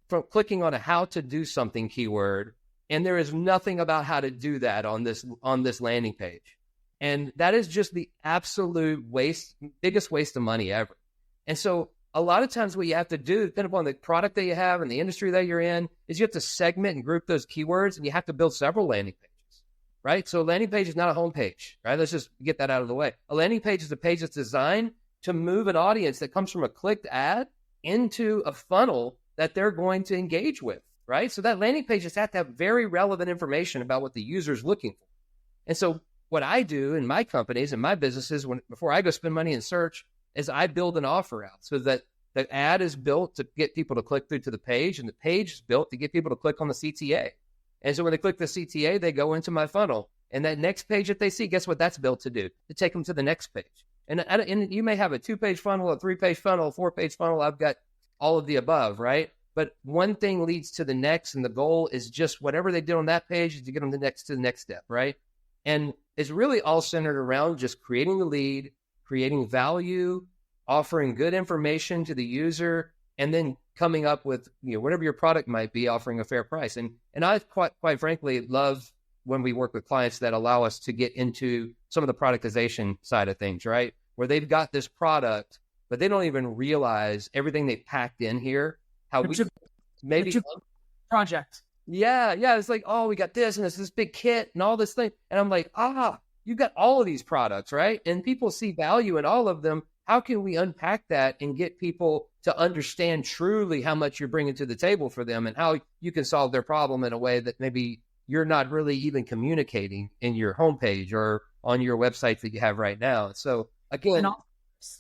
S2: from clicking on a how to do something keyword, and there is nothing about how to do that on this landing page. And that is just the absolute biggest waste of money ever. And so a lot of times what you have to do, depending upon the product that you have and the industry that you're in, is you have to segment and group those keywords, and you have to build several landing pages, right? So a landing page is not a home page, right? Let's just get that out of the way. A landing page is a page that's designed to move an audience that comes from a clicked ad into a funnel that they're going to engage with, right? So that landing page just has to have very relevant information about what the user's looking for. And so what I do in my companies and my businesses, before I go spend money in search, is I build an offer out so that the ad is built to get people to click through to the page, and the page is built to get people to click on the CTA. And so when they click the CTA, they go into my funnel. And that next page that they see, guess what that's built to do? To take them to the next page. And you may have a 2-page funnel, a 3-page funnel, a 4-page funnel. I've got all of the above, right? But one thing leads to the next, and the goal is just whatever they did on that page is to get them to the next step, right? And it's really all centered around just creating the lead, creating value, offering good information to the user, and then coming up with whatever your product might be, offering a fair price. And I quite frankly love when we work with clients that allow us to get into some of the productization side of things, right? Where they've got this product, but they don't even realize everything they packed in here. How we maybe
S1: project.
S2: Yeah. It's like, oh, we got this and it's this big kit and all this thing. And I'm like, you've got all of these products, right? And people see value in all of them. How can we unpack that and get people to understand truly how much you're bringing to the table for them and how you can solve their problem in a way that maybe you're not really even communicating in your homepage or on your website that you have right now. So again,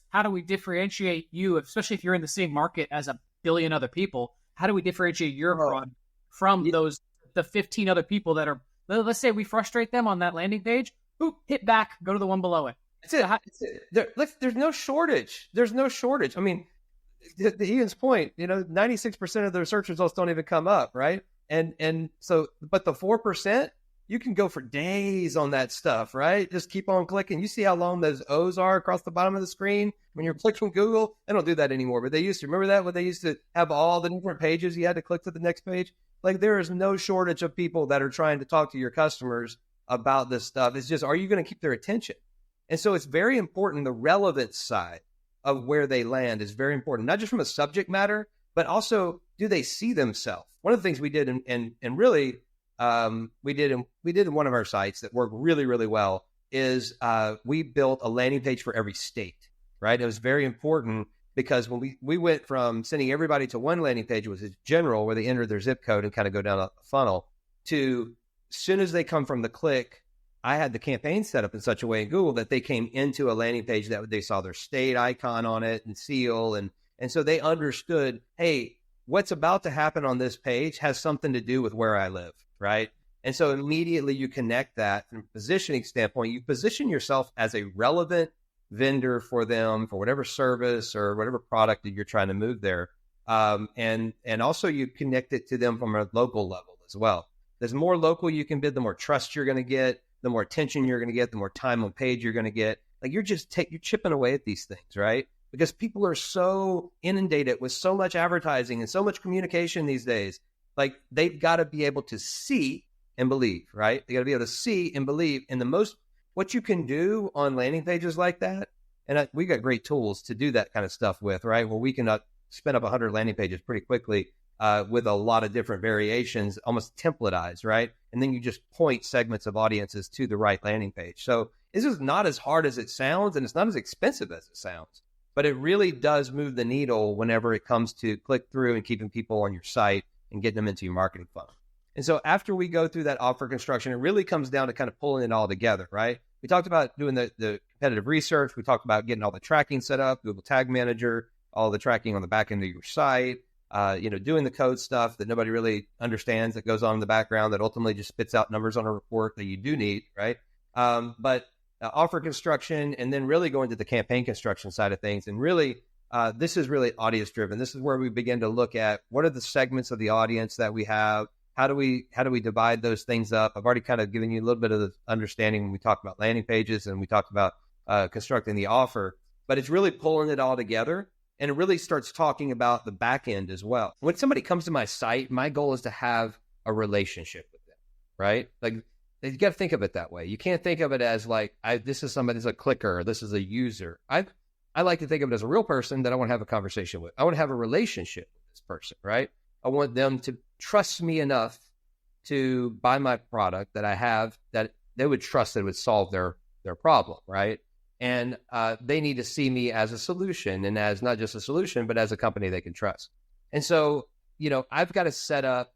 S1: how do we differentiate you, especially if you're in the same market as a billion other people? How do we differentiate your product from the 15 other people that are, let's say we frustrate them on that landing page, hit back, go to the one below it.
S2: That's it. There's no shortage. There's no shortage. I mean, to Ian's point, 96% of their search results don't even come up, right? And so, but the 4%, you can go for days on that stuff, right? Just keep on clicking. You see how long those O's are across the bottom of the screen when you're clicking Google? They don't do that anymore, but they used to. Remember that when they used to have all the different pages you had to click to the next page? Like there is no shortage of people that are trying to talk to your customers about this stuff. It's just, are you going to keep their attention? And so it's very important. The relevance side of where they land is very important, not just from a subject matter, but also do they see themselves? One of the things we did and really we did in one of our sites that worked really, really well is we built a landing page for every state, right? It was very important because when we went from sending everybody to one landing page, which is general, where they enter their zip code and kind of go down the funnel, to as soon as they come from the click, I had the campaign set up in such a way in Google that they came into a landing page that they saw their state icon on it and seal. And so they understood, hey, what's about to happen on this page has something to do with where I live, right? And so immediately you connect that from a positioning standpoint. You position yourself as a relevant vendor for them, for whatever service or whatever product that you're trying to move there. And also you connect it to them from a local level as well. The more local you can be, the more trust you're going to get, the more attention you're going to get, the more time on page you're going to get. Like you're chipping away at these things, right? Because people are so inundated with so much advertising and so much communication these days. Like they've got to be able to see and believe, right? They got to be able to see and believe. And what you can do on landing pages like that, and we got great tools to do that kind of stuff with, right? Where we can spin up 100 landing pages pretty quickly with a lot of different variations, almost templatized, right? And then you just point segments of audiences to the right landing page. So this is not as hard as it sounds, and it's not as expensive as it sounds, but it really does move the needle whenever it comes to click through and keeping people on your site and getting them into your marketing funnel. And so after we go through that offer construction, it really comes down to kind of pulling it all together, right? We talked about doing the competitive research. We talked about getting all the tracking set up, Google Tag Manager, all the tracking on the back end of your site, doing the code stuff that nobody really understands that goes on in the background that ultimately just spits out numbers on a report that you do need, right? But offer construction, and then really going to the campaign construction side of things. And really, this is really audience driven. This is where we begin to look at what are the segments of the audience that we have. How do we divide those things up? I've already kind of given you a little bit of the understanding when we talk about landing pages and we talk about constructing the offer, but it's really pulling it all together. And it really starts talking about the back end as well. When somebody comes to my site, my goal is to have a relationship with them, right? Like you got to think of it that way. You can't think of it as like, this is somebody, this is a clicker, or this is a user. I like to think of it as a real person that I want to have a conversation with. I want to have a relationship with this person, right? I want them to trust me enough to buy my product that I have, that they would trust that it would solve their problem, right? And they need to see me as a solution, and as not just a solution, but as a company they can trust. And so, I've got to set up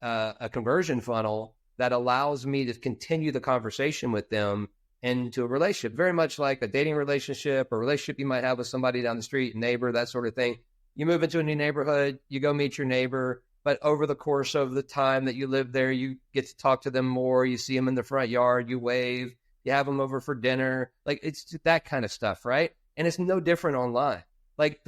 S2: a conversion funnel that allows me to continue the conversation with them into a relationship, very much like a dating relationship, or relationship you might have with somebody down the street, neighbor, that sort of thing. You move into a new neighborhood, you go meet your neighbor, but over the course of the time that you live there, you get to talk to them more. You see them in the front yard, you wave, you have them over for dinner. Like it's that kind of stuff, right? And it's no different online. Like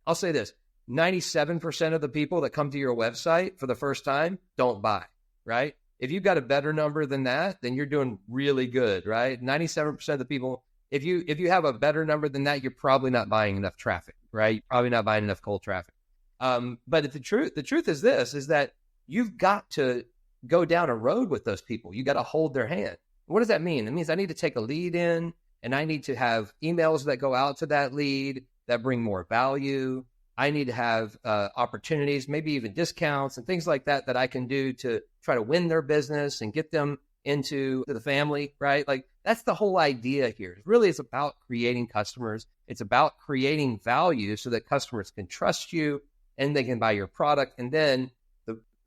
S2: I'll say this, 97% of the people that come to your website for the first time don't buy, right? If you've got a better number than that, then you're doing really good, right? 97% of the people, if you have a better number than that, you're probably not buying enough traffic, right? You're probably not buying enough cold traffic. But the truth is this, is that you've got to go down a road with those people. You got to hold their hand. What does that mean? It means I need to take a lead in, and I need to have emails that go out to that lead that bring more value. I need to have opportunities, maybe even discounts and things like that I can do to try to win their business and get them into the family, right? Like that's the whole idea here. It really is about creating customers. It's about creating value so that customers can trust you and they can buy your product. And then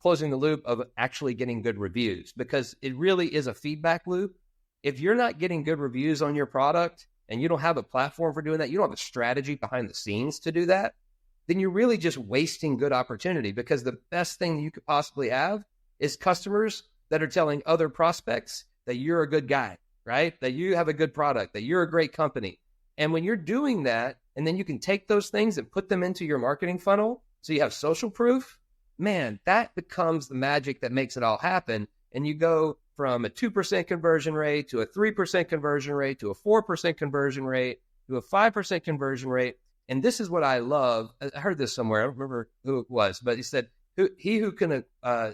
S2: closing the loop of actually getting good reviews, because it really is a feedback loop. If you're not getting good reviews on your product and you don't have a platform for doing that, you don't have a strategy behind the scenes to do that, then you're really just wasting good opportunity, because the best thing you could possibly have is customers that are telling other prospects that you're a good guy, right? That you have a good product, that you're a great company. And when you're doing that, and then you can take those things and put them into your marketing funnel, so you have social proof, man, that becomes the magic that makes it all happen. And you go from a 2% conversion rate to a 3% conversion rate to a 4% conversion rate to a 5% conversion rate. And this is what I love. I heard this somewhere. I don't remember who it was, but he said, he who can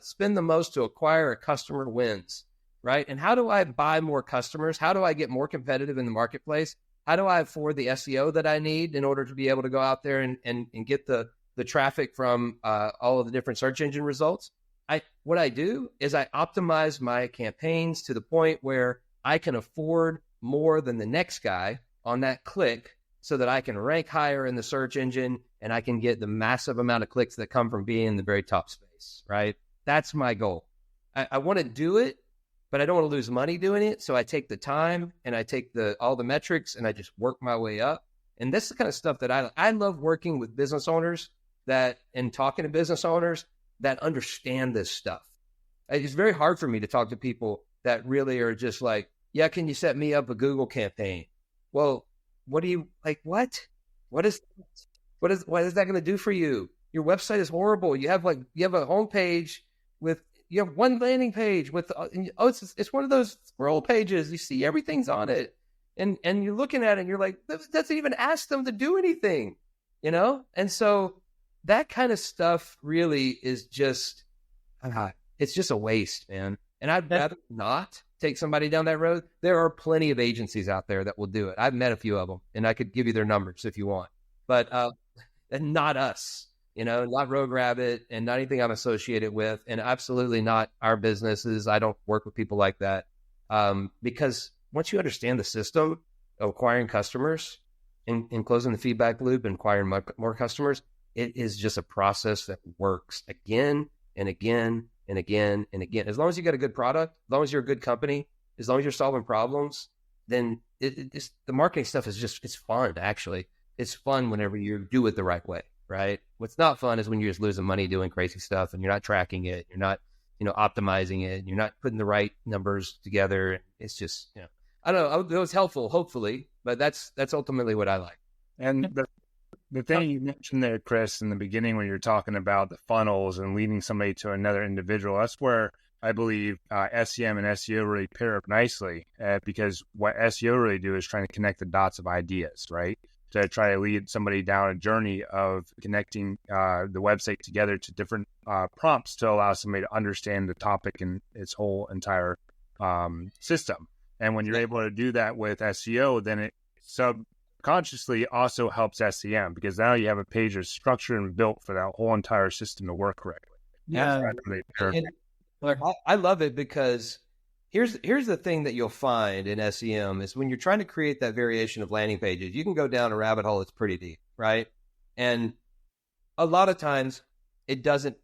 S2: spend the most to acquire a customer wins, right? And how do I buy more customers? How do I get more competitive in the marketplace? How do I afford the SEO that I need in order to be able to go out there and get the traffic from all of the different search engine results? What I do is I optimize my campaigns to the point where I can afford more than the next guy on that click so that I can rank higher in the search engine and I can get the massive amount of clicks that come from being in the very top space, right? That's my goal. I want to do it, but I don't want to lose money doing it. So I take the time and I take all the metrics and I just work my way up. And this is the kind of stuff that I love working with business owners and talking to business owners that understand this stuff. It's very hard for me to talk to people that really are just like, yeah, can you set me up a Google campaign? Well, what do you like? What is that going to do for you? Your website is horrible. You have a homepage you have one landing page with, it's one of those scroll pages. You see everything's on it. And you're looking at it and you're like, that doesn't even ask them to do anything, And so that kind of stuff really is just, it's just a waste, man. And I'd rather not take somebody down that road. There are plenty of agencies out there that will do it. I've met a few of them and I could give you their numbers if you want, but and not us, not Rogue Rabbit and not anything I'm associated with, and absolutely not our businesses. I don't work with people like that because once you understand the system of acquiring customers and closing the feedback loop and acquiring more customers, it is just a process that works again and again and again and again. As long as you got a good product, as long as you're a good company, as long as you're solving problems, then the marketing stuff is it's fun, actually. It's fun whenever you do it the right way, right? What's not fun is when you're just losing money doing crazy stuff and you're not tracking it, you're not, optimizing it, you're not putting the right numbers together. It's just, I don't know. It was helpful, hopefully, but that's ultimately what I like.
S3: And the thing you mentioned there, Chris, in the beginning when you're talking about the funnels and leading somebody to another individual, that's where I believe SEM and SEO really pair up nicely because what SEO really do is trying to connect the dots of ideas, right? To try to lead somebody down a journey of connecting the website together to different prompts to allow somebody to understand the topic and its whole entire system. And when you're able to do that with SEO, then it subconsciously also helps SEM because now you have a page that's structured and built for that whole entire system to work correctly.
S1: Yeah.
S2: I love it because here's the thing that you'll find in SEM is when you're trying to create that variation of landing pages, you can go down a rabbit hole that's pretty deep, right? And a lot of times it doesn't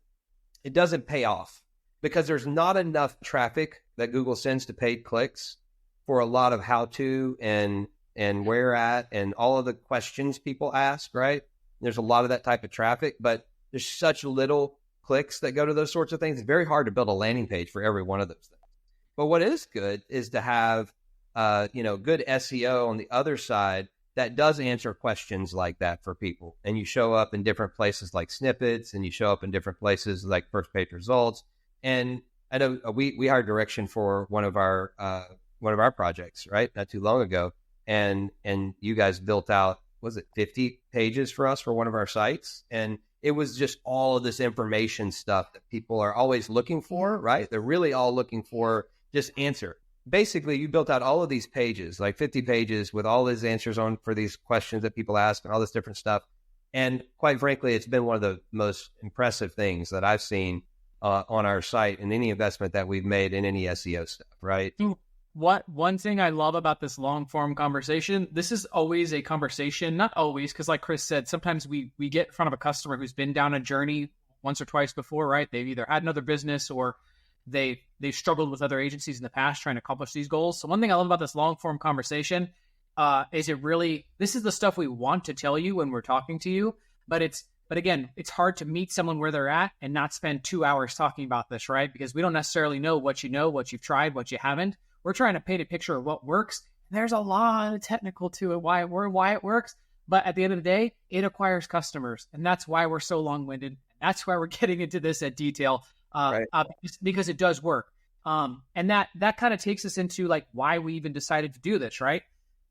S2: pay off because there's not enough traffic that Google sends to paid clicks for a lot of how-to and where at and all of the questions people ask, right? There's a lot of that type of traffic, but there's such little clicks that go to those sorts of things. It's very hard to build a landing page for every one of those things. But what is good is to have, good SEO on the other side that does answer questions like that for people. And you show up in different places like snippets, and you show up in different places like first page results. And I know we hired direction for one of our projects, right? Not too long ago. And you guys built out, was it 50 pages for us for one of our sites? And it was just all of this information stuff that people are always looking for, right? They're really all looking for just answer. Basically, you built out all of these pages, like 50 pages with all these answers on for these questions that people ask and all this different stuff. And quite frankly, it's been one of the most impressive things that I've seen on our site in any investment that we've made in any SEO stuff, right?
S1: One thing I love about this long form conversation, this is always a conversation, not always, because like Chris said, sometimes we get in front of a customer who's been down a journey once or twice before, right? They've either had another business or they've struggled with other agencies in the past trying to accomplish these goals. So one thing I love about this long form conversation is this is the stuff we want to tell you when we're talking to you, but again, it's hard to meet someone where they're at and not spend 2 hours talking about this, right? Because we don't necessarily know, what you've tried, what you haven't. We're trying to paint a picture of what works. There's a lot of technical to it, why it works. But at the end of the day, it acquires customers. And that's why we're so long-winded. That's why we're getting into this at detail, right. Because it does work. And that kind of takes us into like why we even decided to do this, right?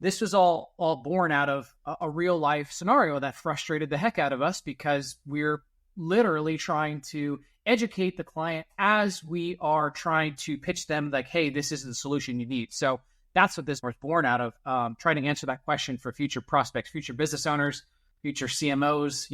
S1: This was all born out of a real life scenario that frustrated the heck out of us because we're literally trying to educate the client as we are trying to pitch them like, hey, this is the solution you need. So that's what this was born out of, trying to answer that question for future prospects, future business owners, future CMOs,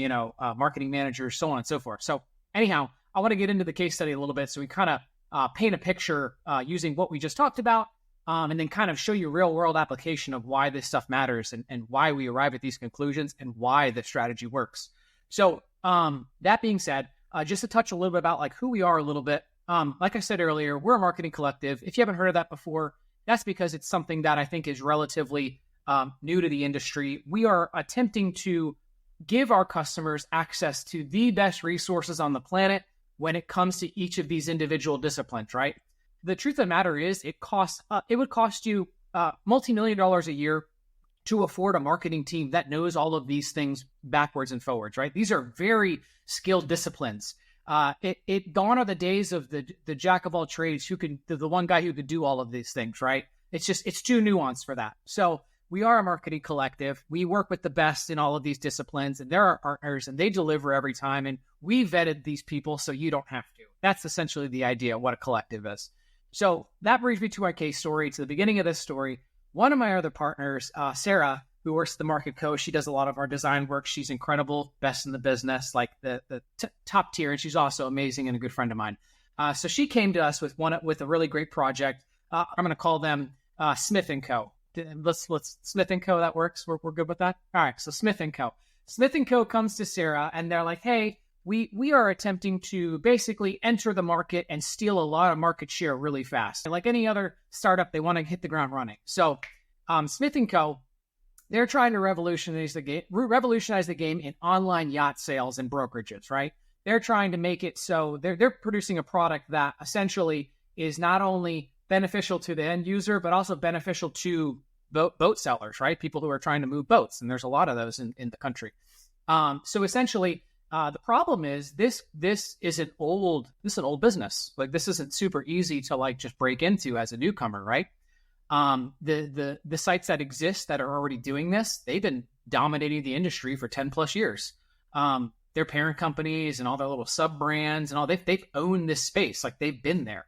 S1: marketing managers, so on and so forth. So anyhow, I want to get into the case study a little bit so we kind of paint a picture using what we just talked about and then kind of show you real world application of why this stuff matters and why we arrive at these conclusions and why the strategy works. So that being said, just to touch a little bit about like who we are a little bit. Like I said earlier, we're a marketing collective. If you haven't heard of that before, that's because it's something that I think is relatively new to the industry. We are attempting to give our customers access to the best resources on the planet when it comes to each of these individual disciplines, right? The truth of the matter is it would cost you multi-million dollars a year to afford a marketing team that knows all of these things backwards and forwards, right? These are very skilled disciplines. Gone are the days of the jack of all trades the one guy who could do all of these things, right? It's too nuanced for that. So we are a marketing collective. We work with the best in all of these disciplines, and they're our partners, and they deliver every time. And we vetted these people so you don't have to. That's essentially the idea of what a collective is. So that brings me to my case story, to the beginning of this story. One of my other partners, Sarah, who works at the Market Co., she does a lot of our design work. She's incredible, best in the business, like the top tier, and she's also amazing and a good friend of mine. So she came to us with a really great project. I'm going to call them Smith & Co. Let's Smith & Co. That works. We're good with that. All right. So Smith & Co. Smith & Co. comes to Sarah and they're like, hey, we are attempting to basically enter the market and steal a lot of market share really fast. And like any other startup, they want to hit the ground running. So Smith & Co., they're trying to revolutionize the game in online yacht sales and brokerages, right? They're trying to make it so they're producing a product that essentially is not only beneficial to the end user, but also beneficial to boat sellers, right? People who are trying to move boats. And there's a lot of those in the country. So essentially, the problem is this is an old business. Like this isn't super easy to like just break into as a newcomer, right? The sites that exist that are already doing this, they've been dominating the industry for 10 plus years. Their parent companies and all their little sub brands and all, they've owned this space. Like they've been there.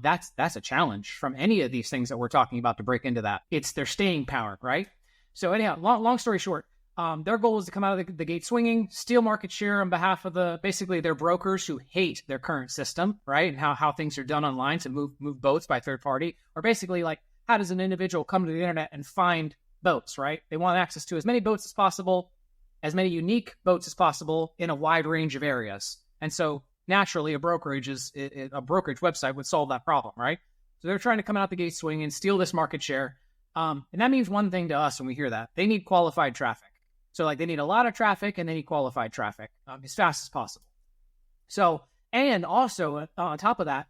S1: That's a challenge from any of these things that we're talking about to break into that. It's their staying power, right? So anyhow, long story short, their goal is to come out of the gate swinging, steal market share on behalf of basically their brokers who hate their current system, right? And how things are done online to move boats by third party, or basically like how does an individual come to the internet and find boats, right? They want access to as many boats as possible, as many unique boats as possible in a wide range of areas. And so naturally, a brokerage website would solve that problem, right? So they're trying to come out the gate swinging and steal this market share. And that means one thing to us when we hear that. They need qualified traffic. So like they need a lot of traffic and they need qualified traffic as fast as possible. So, and also on top of that,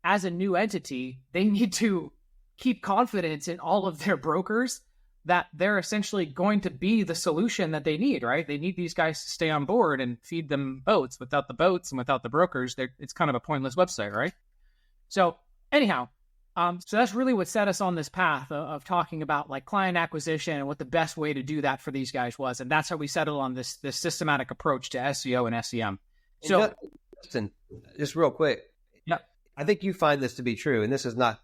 S1: as a new entity, they need to keep confidence in all of their brokers that they're essentially going to be the solution that they need, right? They need these guys to stay on board and feed them boats. Without the boats and without the brokers, it's kind of a pointless website, right? So anyhow, so that's really what set us on this path of talking about like client acquisition and what the best way to do that for these guys was. And that's how we settled on this systematic approach to SEO and SEM. So
S2: Justin, just real quick.
S1: Yeah.
S2: I think you find this to be true. And this is not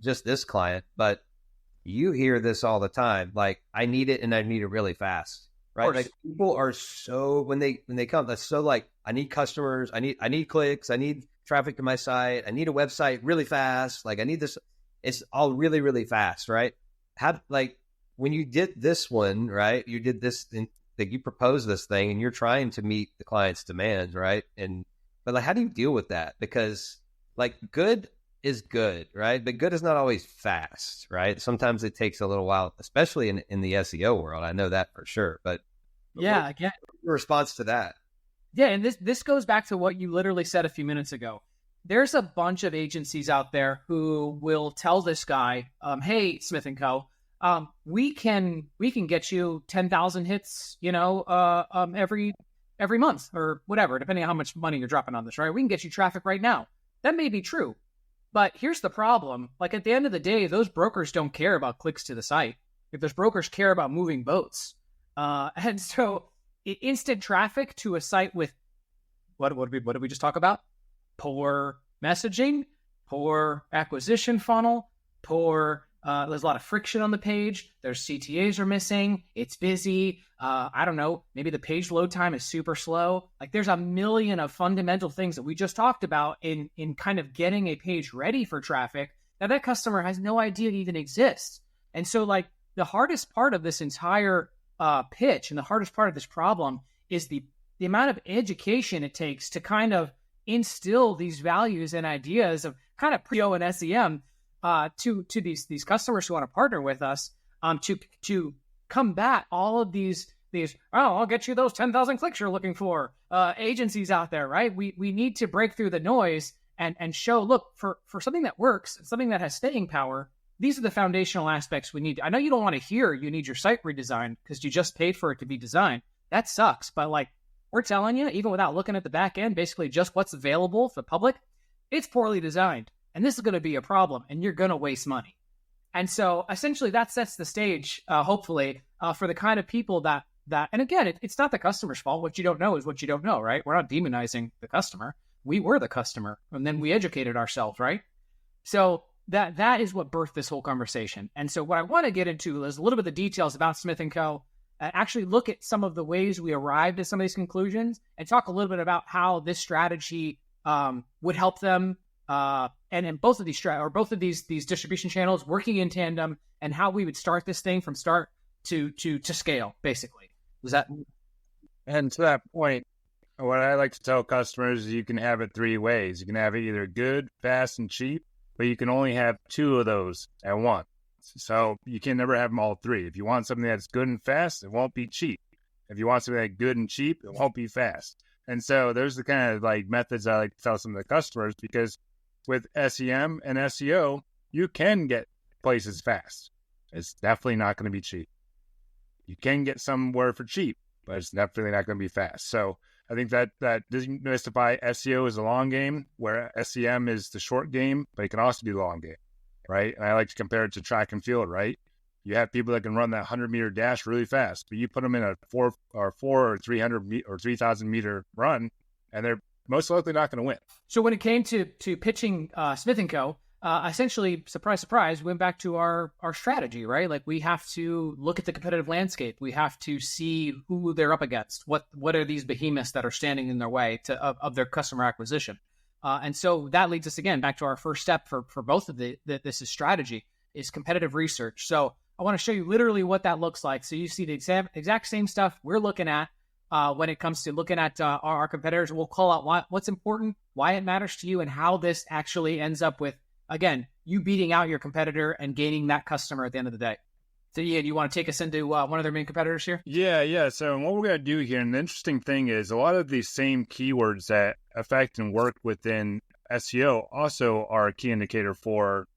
S2: just this client, but you hear this all the time. Like, I need it and I need it really fast, right? Like people are so, when they come, that's so like, I need customers. I need clicks. I need traffic to my site. I need a website really fast. Like I need this. It's all really, really fast, right? Like when you did this one, right? You did this thing, like you proposed this thing and you're trying to meet the client's demands, right? But like, how do you deal with that? Because like good is good, right? But good is not always fast, right? Sometimes it takes a little while, especially in the SEO world. I know that for sure. But
S1: yeah,
S2: what's your response to that?
S1: Yeah, and this goes back to what you literally said a few minutes ago. There's a bunch of agencies out there who will tell this guy, "Hey, Smith & Co., we can get you 10,000 hits, every month or whatever, depending on how much money you're dropping on this, right? We can get you traffic right now." That may be true, but here's the problem: like at the end of the day, those brokers don't care about clicks to the site. If those brokers care about moving boats, and so. Instant traffic to a site with what did we just talk about? Poor messaging, poor acquisition funnel, there's a lot of friction on the page. Their CTAs are missing. It's busy. I don't know. Maybe the page load time is super slow. Like there's a million of fundamental things that we just talked about in kind of getting a page ready for traffic Now that customer has no idea it even exists. And so like the hardest part of this entire pitch and the hardest part of this problem is the amount of education it takes to kind of instill these values and ideas of kind of SEO and SEM to these customers who want to partner with us to combat all of these I'll get you those 10,000 clicks you're looking for agencies out there, right? We need to break through the noise and show, look, for something that works, something that has staying power, these are the foundational aspects we need. I know you don't want to hear you need your site redesigned because you just paid for it to be designed. That sucks. But like we're telling you, even without looking at the back end, basically just what's available for the public, it's poorly designed. And this is going to be a problem and you're going to waste money. And so essentially that sets the stage, hopefully, for the kind of people that, and again, it's not the customer's fault. What you don't know is what you don't know, right? We're not demonizing the customer. We were the customer and then we educated ourselves, right? So that is what birthed this whole conversation. And so what I want to get into is a little bit of the details about Smith & Co. Actually look at some of the ways we arrived at some of these conclusions and talk a little bit about how this strategy would help them and both of these distribution channels working in tandem and how we would start this thing from start to scale, basically. Was that?
S3: And to that point, what I like to tell customers is you can have it three ways. You can have it either good, fast, and cheap, but you can only have two of those at once. So you can never have them all three. If you want something that's good and fast, it won't be cheap. If you want something that's good and cheap, it won't be fast. And so there's the kind of like methods I like to tell some of the customers, because with SEM and SEO, you can get places fast. It's definitely not going to be cheap. You can get somewhere for cheap, but it's definitely not going to be fast. So I think that doesn't mystify SEO is a long game, where SEM is the short game, but it can also be the long game, right? And I like to compare it to track and field, right? You have people that can run that 100-meter dash really fast, but you put them in a 4 or 300 or 3,000-meter run, and they're most likely not going to win.
S1: So when it came to pitching Smith & Co., essentially, surprise, surprise, we went back to our strategy, right? Like we have to look at the competitive landscape. We have to see who they're up against. What are these behemoths that are standing in their way of their customer acquisition? And so that leads us again back to our first step for both of this is strategy, is competitive research. So I want to show you literally what that looks like. So you see the exact same stuff we're looking at when it comes to looking at our competitors. We'll call out what's important, why it matters to you, and how this actually ends up with, again, you beating out your competitor and gaining that customer at the end of the day. So Ian, you want to take us into one of their main competitors here?
S3: Yeah. So what we're going to do here, and the interesting thing is a lot of these same keywords that affect and work within SEO also are a key indicator for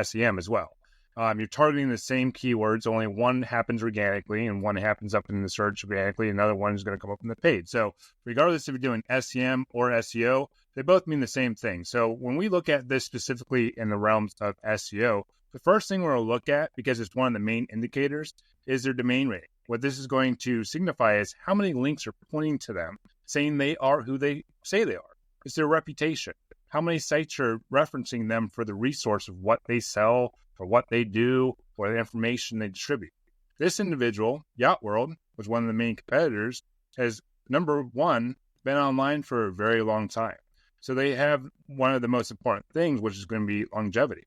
S3: SEM as well. You're targeting the same keywords, only one happens organically and one happens up in the search organically. Another one is going to come up in the page. So regardless if you're doing SEM or SEO, they both mean the same thing. So when we look at this specifically in the realms of SEO, the first thing we're going to look at, because it's one of the main indicators, is their domain rating. What this is going to signify is how many links are pointing to them, saying they are who they say they are. It's their reputation. How many sites are referencing them for the resource of what they sell, for what they do, or the information they distribute. This individual, Yacht World, was one of the main competitors, has, number one, been online for a very long time. So they have one of the most important things, which is going to be longevity.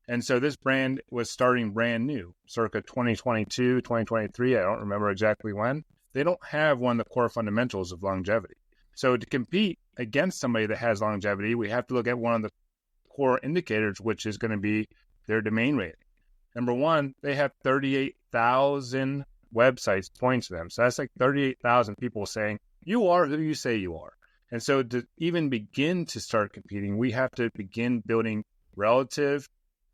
S3: And so this brand was starting brand new, circa 2022, 2023. I don't remember exactly when. They don't have one of the core fundamentals of longevity. So to compete against somebody that has longevity, we have to look at one of the core indicators, which is going to be their domain rating. Number one, they have 38,000 websites pointing to them. So that's like 38,000 people saying, you are who you say you are. And so to even begin to start competing, we have to begin building relative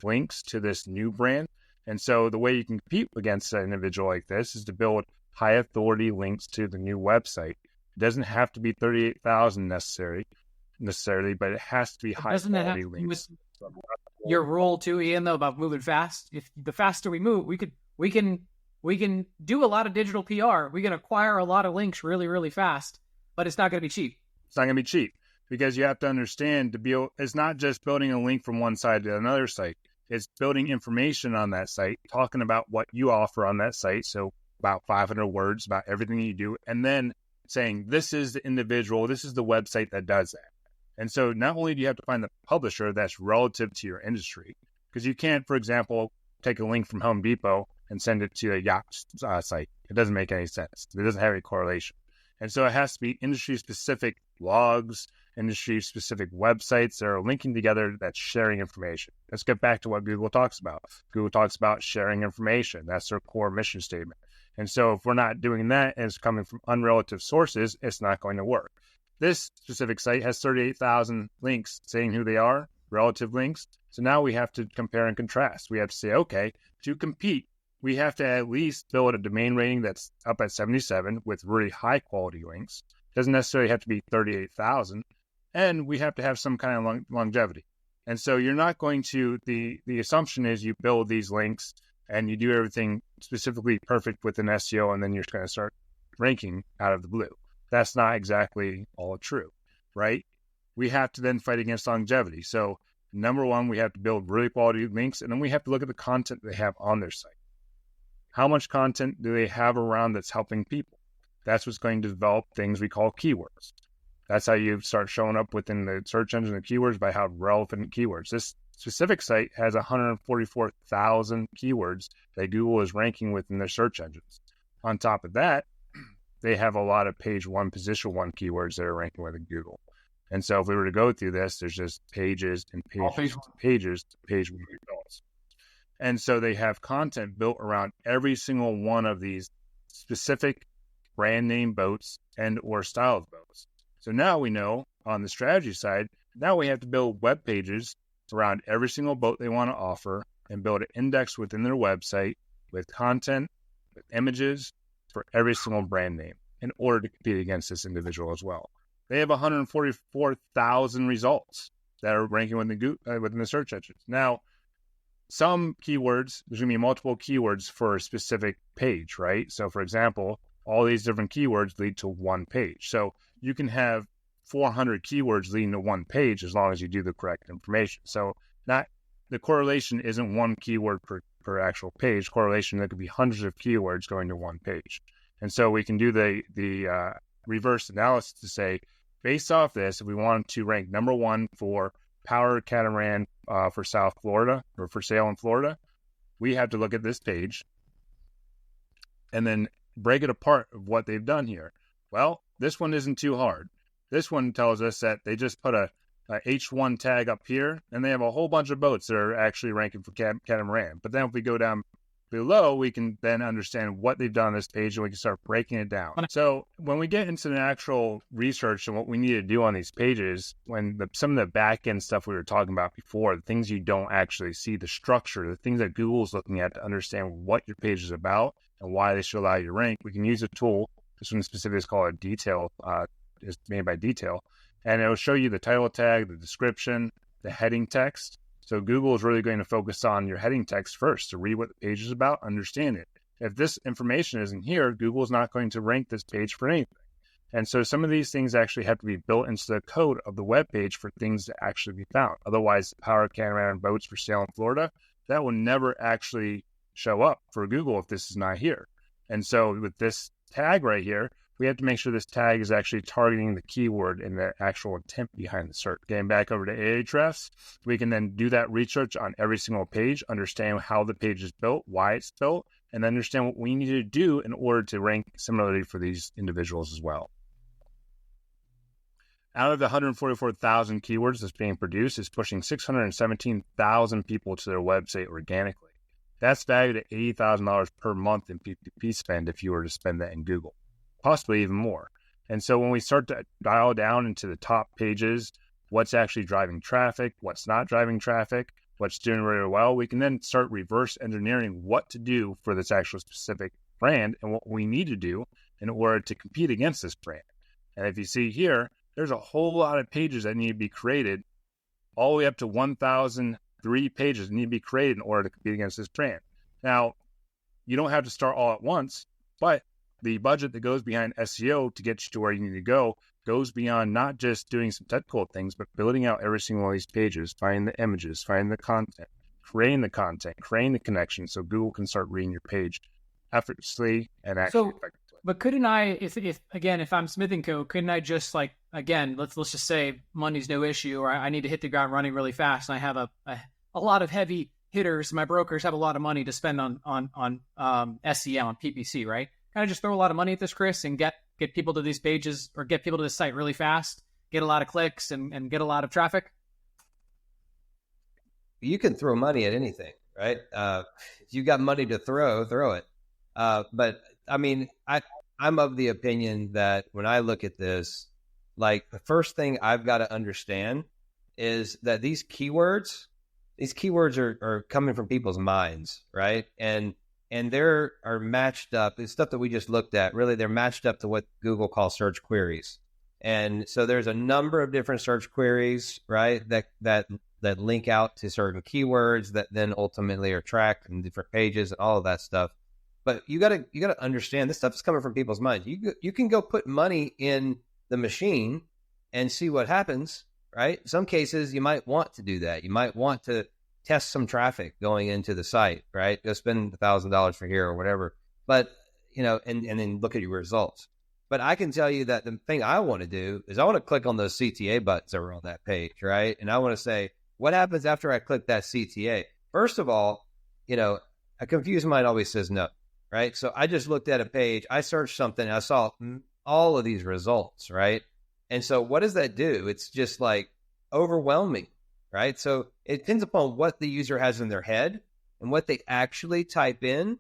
S3: links to this new brand. And so the way you can compete against an individual like this is to build high authority links to the new website. It doesn't have to be 38,000 necessarily, but it has to be high quality links.
S1: Your rule too, Ian, though, about moving fast. If the faster we move, we can do a lot of digital PR. We can acquire a lot of links really, really fast, but it's not going to be cheap.
S3: It's not going to be cheap, because you have to understand it's not just building a link from one side to another site. It's building information on that site, talking about what you offer on that site. So about 500 words about everything you do, and then saying, this is the individual, this is the website that does that. And so not only do you have to find the publisher that's relative to your industry, Because you can't, for example, take a link from Home Depot and send it to a yacht site. It doesn't make any sense. It doesn't have any correlation. And so it has to be industry-specific blogs, industry-specific websites that are linking together that's sharing information. Let's get back to what Google talks about. Google talks about sharing information. That's their core mission statement. And so if we're not doing that and it's coming from unrelative sources, it's not going to work. This specific site has 38,000 links saying who they are, relative links. So now we have to compare and contrast. We have to say, okay, to compete, we have to at least build a domain rating that's up at 77 with really high quality links. Doesn't necessarily have to be 38,000. And we have to have some kind of longevity. And so you're not going to, the assumption is you build these links and you do everything specifically perfect within SEO, and then you're going to start ranking out of the blue. That's not exactly all true, right? We have to then fight against longevity. So number one, we have to build really quality links, and then we have to look at the content they have on their site. How much content do they have around that's helping people? That's what's going to develop things we call keywords. That's how you start showing up within the search engine of keywords, by how relevant keywords. This specific site has 144,000 keywords that Google is ranking within their search engines. On top of that, they have a lot of page one, position one keywords that are ranking within Google. And so if we were to go through this, there's just pages and pages to page one results. And so they have content built around every single one of these specific brand name boats and or style of boats. So now we know on the strategy side, now we have to build web pages around every single boat they want to offer and build an index within their website with content, with images for every single brand name in order to compete against this individual as well. They have 144,000 results that are ranking within the search engines. Now, some keywords, there's going to be multiple keywords for a specific page, right? So for example, all these different keywords lead to one page. So you can have 400 keywords leading to one page as long as you do the correct information. So not the correlation isn't one keyword per actual page. Correlation, there could be hundreds of keywords going to one page. And so we can do the reverse analysis to say, based off this, if we want to rank number one for power catamaran for South Florida or for sale in Florida, we have to look at this page and then break it apart of what they've done here. Well, this one isn't too hard. This one tells us that they just put a H1 tag up here, and they have a whole bunch of boats that are actually ranking for catamaran. But then if we go down below, we can then understand what they've done on this page, and we can start breaking it down. So when we get into the actual research and what we need to do on these pages, when some of the back-end stuff we were talking about before, the things you don't actually see, the structure, the things that Google's looking at to understand what your page is about and why they should allow you to rank, we can use a tool. This one specifically is called a detail, is made by Detail. And it will show you the title tag, the description, the heading text. So Google is really going to focus on your heading text first to read what the page is about, understand it. If this information isn't here, Google is not going to rank this page for anything. And so some of these things actually have to be built into the code of the web page for things to actually be found. Otherwise, power catamaran boats for sale in Florida, that will never actually show up for Google if this is not here. And so with this tag right here, we have to make sure this tag is actually targeting the keyword and the actual intent behind the search. Getting back over to Ahrefs, we can then do that research on every single page, understand how the page is built, why it's built, and understand what we need to do in order to rank similarly for these individuals as well. Out of the 144,000 keywords that's being produced, is pushing 617,000 people to their website organically. That's valued at $80,000 per month in PPP spend if you were to spend that in Google, possibly even more. And so when we start to dial down into the top pages, what's actually driving traffic, what's not driving traffic, what's doing really well, we can then start reverse engineering what to do for this actual specific brand and what we need to do in order to compete against this brand. And if you see here, there's a whole lot of pages that need to be created, all the way up to 1,003 pages that need to be created in order to compete against this brand. Now, you don't have to start all at once, but the budget that goes behind SEO to get you to where you need to go goes beyond not just doing some technical things, but building out every single one of these pages, finding the images, finding the content, creating the connection so Google can start reading your page effortlessly and actually effectively.
S1: But couldn't I, if I'm Smith & Co., couldn't I just let's just say Monday's no issue, or I need to hit the ground running really fast and I have a lot of heavy hitters, my brokers have a lot of money to spend on SEM, on PPC, right? Kind of just throw a lot of money at this, Chris, and get people to these pages or get people to the site really fast, get a lot of clicks and get a lot of traffic?
S2: You can throw money at anything, right? If you got money to throw it. But I mean, I'm of the opinion that when I look at this, like the first thing I've got to understand is that these keywords are coming from people's minds, right? And they're are matched up. It's stuff that we just looked at. Really, they're matched up to what Google calls search queries. And so there's a number of different search queries, right? That link out to certain keywords that then ultimately are tracked in different pages and all of that stuff. But you gotta understand this stuff is coming from people's minds. You can go put money in the machine and see what happens, right? In some cases, you might want to do that. You might want to test some traffic going into the site, right? Go spend $1,000 for here or whatever. But, and then look at your results. But I can tell you that the thing I want to do is I want to click on those CTA buttons that were on that page, right? And I want to say, what happens after I click that CTA? First of all, a confused mind always says no, right? So I just looked at a page, I searched something, I saw all of these results, right? And so what does that do? It's just like overwhelming, right? So it depends upon what the user has in their head and what they actually type in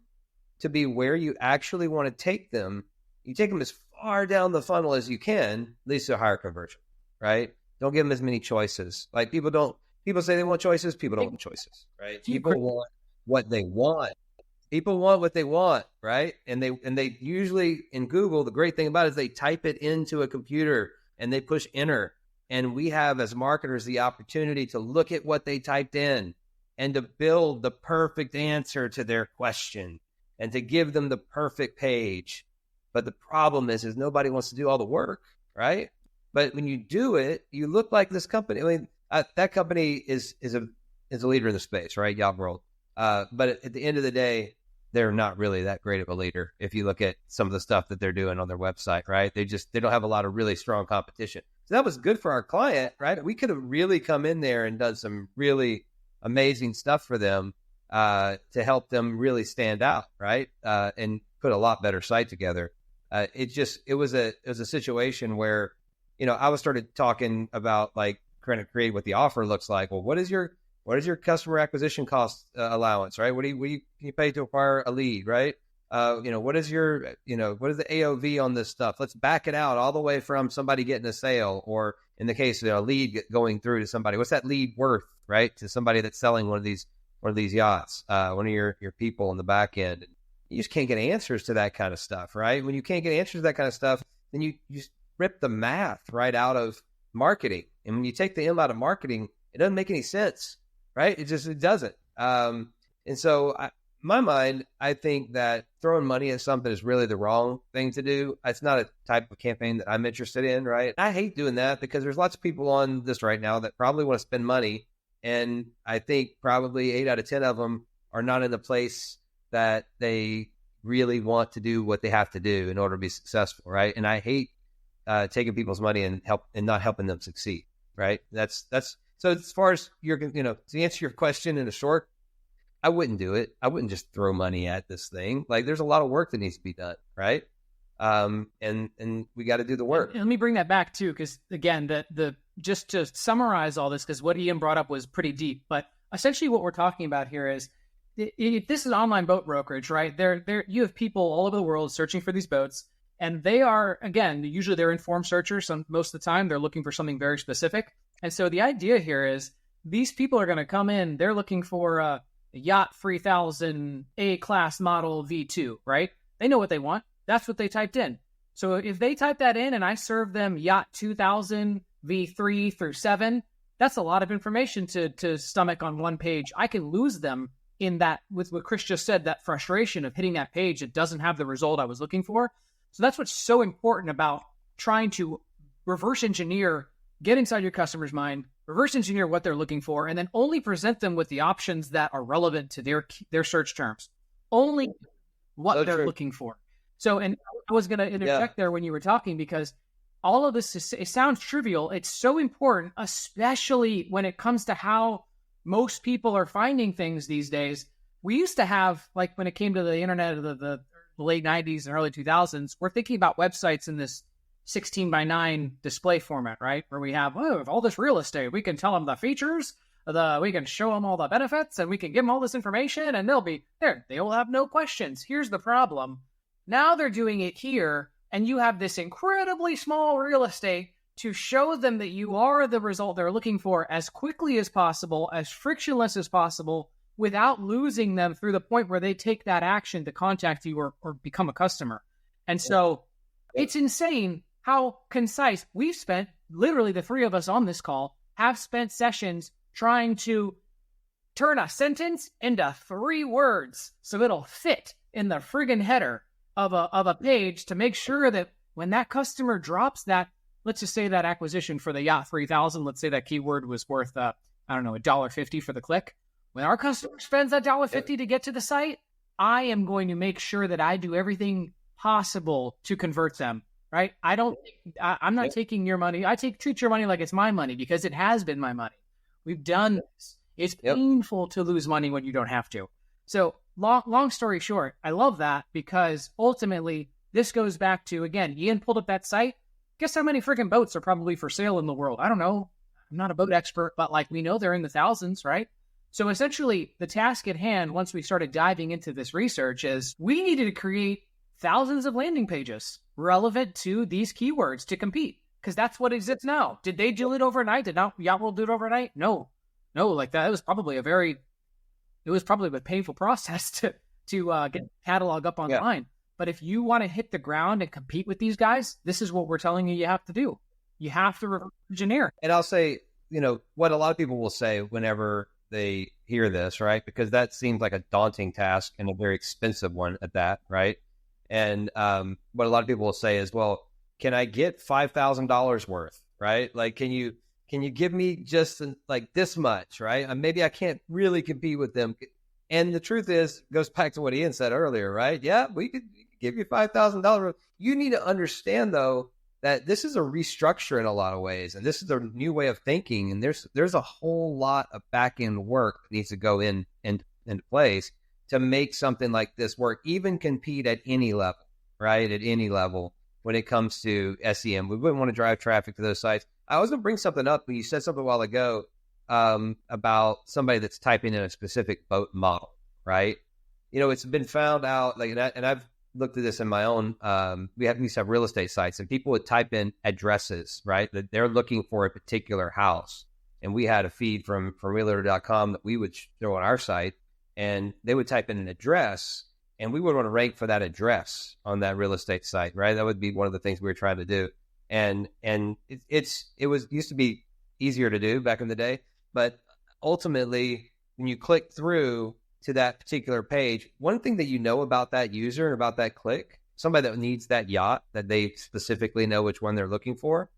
S2: to be where you actually want to take them. You take them as far down the funnel as you can, leads to a higher conversion, right? Don't give them as many choices. Like people say they want choices. People don't want choices, right? People want what they want. People want what they want, right? And they usually in Google, the great thing about it is they type it into a computer and they push enter. And we have as marketers the opportunity to look at what they typed in and to build the perfect answer to their question and to give them the perfect page. But the problem is nobody wants to do all the work, right? But when you do it, you look like this company. I mean, that company is a leader in the space, right? Yacht World. But at the end of the day, they're not really that great of a leader. If you look at some of the stuff that they're doing on their website, right? They don't have a lot of really strong competition. So that was good for our client, right? We could have really come in there and done some really amazing stuff for them to help them really stand out, right? And put a lot better site together. It was a situation where, I started talking about like trying to create what the offer looks like. Well, what is your customer acquisition cost allowance, right? What can you pay to acquire a lead, right? What is the AOV on this stuff? Let's back it out all the way from somebody getting a sale, or in the case of a lead going through to somebody. What's that lead worth, right? To somebody that's selling one of these yachts, one of your people on the back end. You just can't get answers to that kind of stuff, right? When you can't get answers to that kind of stuff, then you just rip the math right out of marketing. And when you take the M out of marketing, it doesn't make any sense, right? It doesn't. And so my mind, I think that throwing money at something is really the wrong thing to do. It's not a type of campaign that I'm interested in, right? I hate doing that because there's lots of people on this right now that probably want to spend money. And I think probably 8 out of 10 of them are not in the place that they really want to do what they have to do in order to be successful, right? And I hate taking people's money and not helping them succeed, right? That's so as far as to answer your question in a short, I wouldn't do it. I wouldn't just throw money at this thing. Like there's a lot of work that needs to be done, right? And we got to do the work.
S1: And let me bring that back too, because again, the just to summarize all this, because what Ian brought up was pretty deep, but essentially what we're talking about here is if this is online boat brokerage, right? You have people all over the world searching for these boats, and they are, again, usually they're informed searchers. Most of the time, they're looking for something very specific. And so the idea here is these people are going to come in. They're looking for a Yacht 3000 A-class model V2, right? They know what they want. That's what they typed in. So if they type that in and I serve them Yacht 2000 V3 through 7, that's a lot of information to stomach on one page. I can lose them in that, with what Chris just said, that frustration of hitting that page that doesn't have the result I was looking for. So that's what's so important about trying to reverse engineer, get inside your customer's mind, reverse engineer what they're looking for, and then only present them with the options that are relevant to their search terms. Only what they're looking for. So, and I was going to interject there when you were talking, because all of this, it sounds trivial. It's so important, especially when it comes to how most people are finding things these days. We used to have, like when it came to the internet of the late 90s and early 2000s, we're thinking about websites in this 16 by 9 display format, right? Where we have, all this real estate. We can tell them the features, we can show them all the benefits, and we can give them all this information, and they'll be there. They will have no questions. Here's the problem. Now they're doing it here, and you have this incredibly small real estate to show them that you are the result they're looking for as quickly as possible, as frictionless as possible, without losing them through the point where they take that action to contact you or become a customer. And so it's insane how concise we've spent. Literally, the three of us on this call have spent sessions trying to turn a sentence into 3 words so it'll fit in the friggin' header of a page to make sure that when that customer drops that, let's just say that acquisition for the Yacht 3000, let's say that keyword was worth, $1.50 for the click. When our customer spends that $1.50 to get to the site, I am going to make sure that I do everything possible to convert them, right? I'm not taking your money. Treat your money like it's my money, because it has been my money. We've done this. It's painful to lose money when you don't have to. So long story short, I love that, because ultimately this goes back to, again, Ian pulled up that site. Guess how many freaking boats are probably for sale in the world? I don't know. I'm not a boat expert, but we know they're in the thousands, right? So essentially the task at hand, once we started diving into this research, is we needed to create thousands of landing pages relevant to these keywords to compete, because that's what exists now. Did they do it overnight? Did not Yacht World do it overnight? No, like that. It was probably a painful process to get the catalog up online. Yeah. But if you want to hit the ground and compete with these guys, this is what we're telling you have to do. You have to reverse engineer.
S2: And I'll say, what a lot of people will say whenever they hear this, right? Because that seems like a daunting task and a very expensive one at that, right? And what a lot of people will say is, well, can I get $5,000 worth, right? Like, can you give me just like this much, right? Maybe I can't really compete with them. And the truth is, goes back to what Ian said earlier, right? Yeah, we could give you $5,000. You need to understand, though, that this is a restructure in a lot of ways, and this is a new way of thinking. And there's a whole lot of back end work that needs to go into place to make something like this work, even compete at any level, right? At any level when it comes to SEM. We wouldn't want to drive traffic to those sites. I was going to bring something up, but you said something a while ago about somebody that's typing in a specific boat model, right? It's been found out, and I've looked at this in my own, we used to have real estate sites, and people would type in addresses, right? That they're looking for a particular house. And we had a feed from realtor.com that we would throw on our site, and they would type in an address, and we would want to rank for that address on that real estate site, right? That would be one of the things we were trying to do. And it used to be easier to do back in the day, but ultimately when you click through to that particular page, one thing that about that user and about that click, somebody that needs that yacht, that they specifically know which one they're looking for,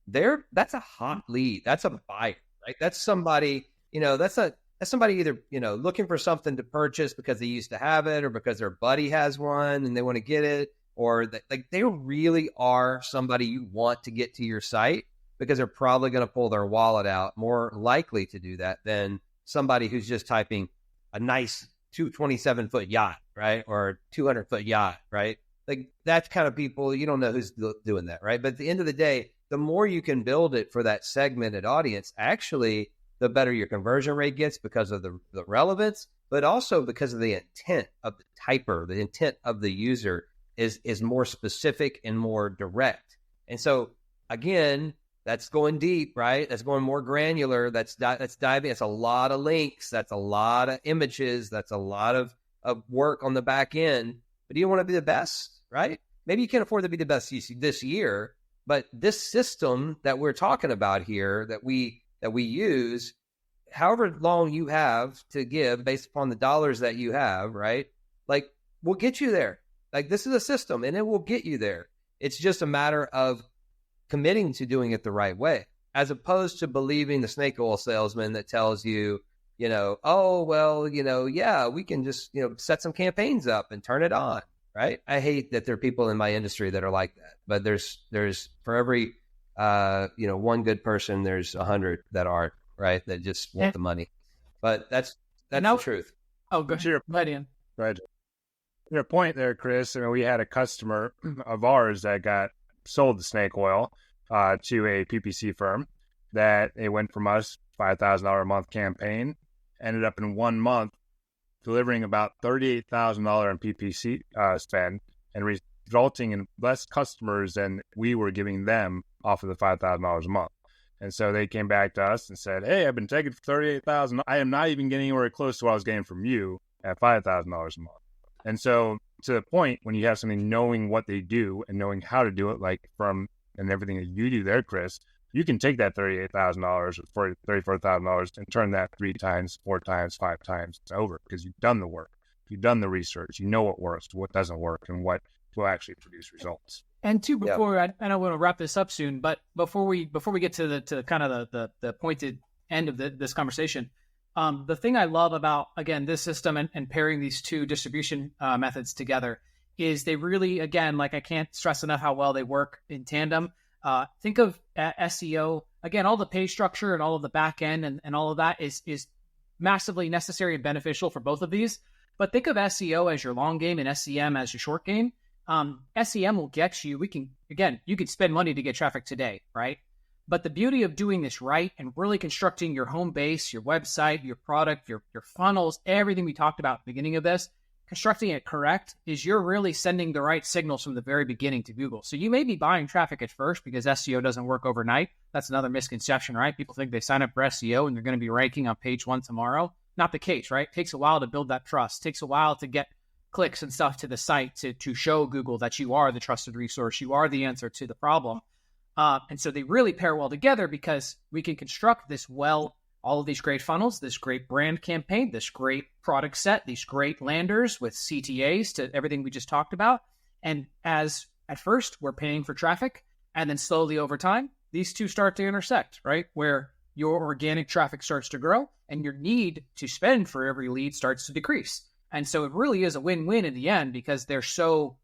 S2: that's a hot lead. That's a buyer, right? That's somebody, that's somebody either, looking for something to purchase because they used to have it, or because their buddy has one and they want to get it, or they really are somebody you want to get to your site, because they're probably going to pull their wallet out, more likely to do that than somebody who's just typing a nice 227-foot yacht, right? Or 200-foot yacht, right? Like, that's kind of people, you don't know who's doing that, right? But at the end of the day, the more you can build it for that segmented audience, actually, the better your conversion rate gets, because of the relevance, but also because of the intent of the typer. The intent of the user is more specific and more direct. And so, again, that's going deep, right? That's going more granular. That's diving. That's a lot of links. That's a lot of images. That's a lot of work on the back end. But do you want to be the best, right? Maybe you can't afford to be the best this year, but this system that we're talking about here, that we use, however long you have to give based upon the dollars that you have, right? Like, we'll get you there. Like, this is a system, and it will get you there. It's just a matter of committing to doing it the right way, as opposed to believing the snake oil salesman that tells you, oh, well, yeah, we can just, set some campaigns up and turn it on, right? I hate that there are people in my industry that are like that, but there's for every, one good person, there's 100 that aren't, right? That just want the money. but that's
S1: Now-
S2: the truth.
S1: Oh, go
S3: Sure.
S1: ahead, Ian.
S3: Right. Your point there, Chris. I mean, we had a customer of ours that got sold the snake oil to a PPC firm that they went from us $5,000 a month campaign, ended up in 1 month delivering about $38,000 in PPC spend and resulting in less customers than we were giving them off of the $5,000 a month. And so they came back to us and said, "Hey, I've been taking for $38,000. I am not even getting anywhere close to what I was getting from you at $5,000 a month." And so to the point, when you have something knowing what they do and knowing how to do it, like and everything that you do there, Chris, you can take that $38,000 or $34,000 and turn that 3 times, 4 times, 5 times over because you've done the work, you've done the research, you know what works, what doesn't work, and what will actually produce results.
S1: And two, before I know we're going to wrap this up soon, but before we get to the kind of the pointed end of this conversation, the thing I love about, again, this system and pairing these two distribution methods together is they really, again, like I can't stress enough how well they work in tandem. Think of SEO, again, all the page structure and all of the back end and all of that is massively necessary and beneficial for both of these. But think of SEO as your long game and SEM as your short game. SEM will get you, you could spend money to get traffic today, right? But the beauty of doing this right and really constructing your home base, your website, your product, your funnels, everything we talked about at the beginning of this, constructing it correct is you're really sending the right signals from the very beginning to Google. So you may be buying traffic at first because SEO doesn't work overnight. That's another misconception, right? People think they sign up for SEO and they're going to be ranking on page 1 tomorrow. Not the case, right? It takes a while to build that trust. It takes a while to get clicks and stuff to the site to show Google that you are the trusted resource, you are the answer to the problem. And so they really pair well together because we can construct this all of these great funnels, this great brand campaign, this great product set, these great landers with CTAs to everything we just talked about. And as at first we're paying for traffic, and then slowly over time, these two start to intersect, right? Where your organic traffic starts to grow and your need to spend for every lead starts to decrease. And so it really is a win-win in the end because they're so,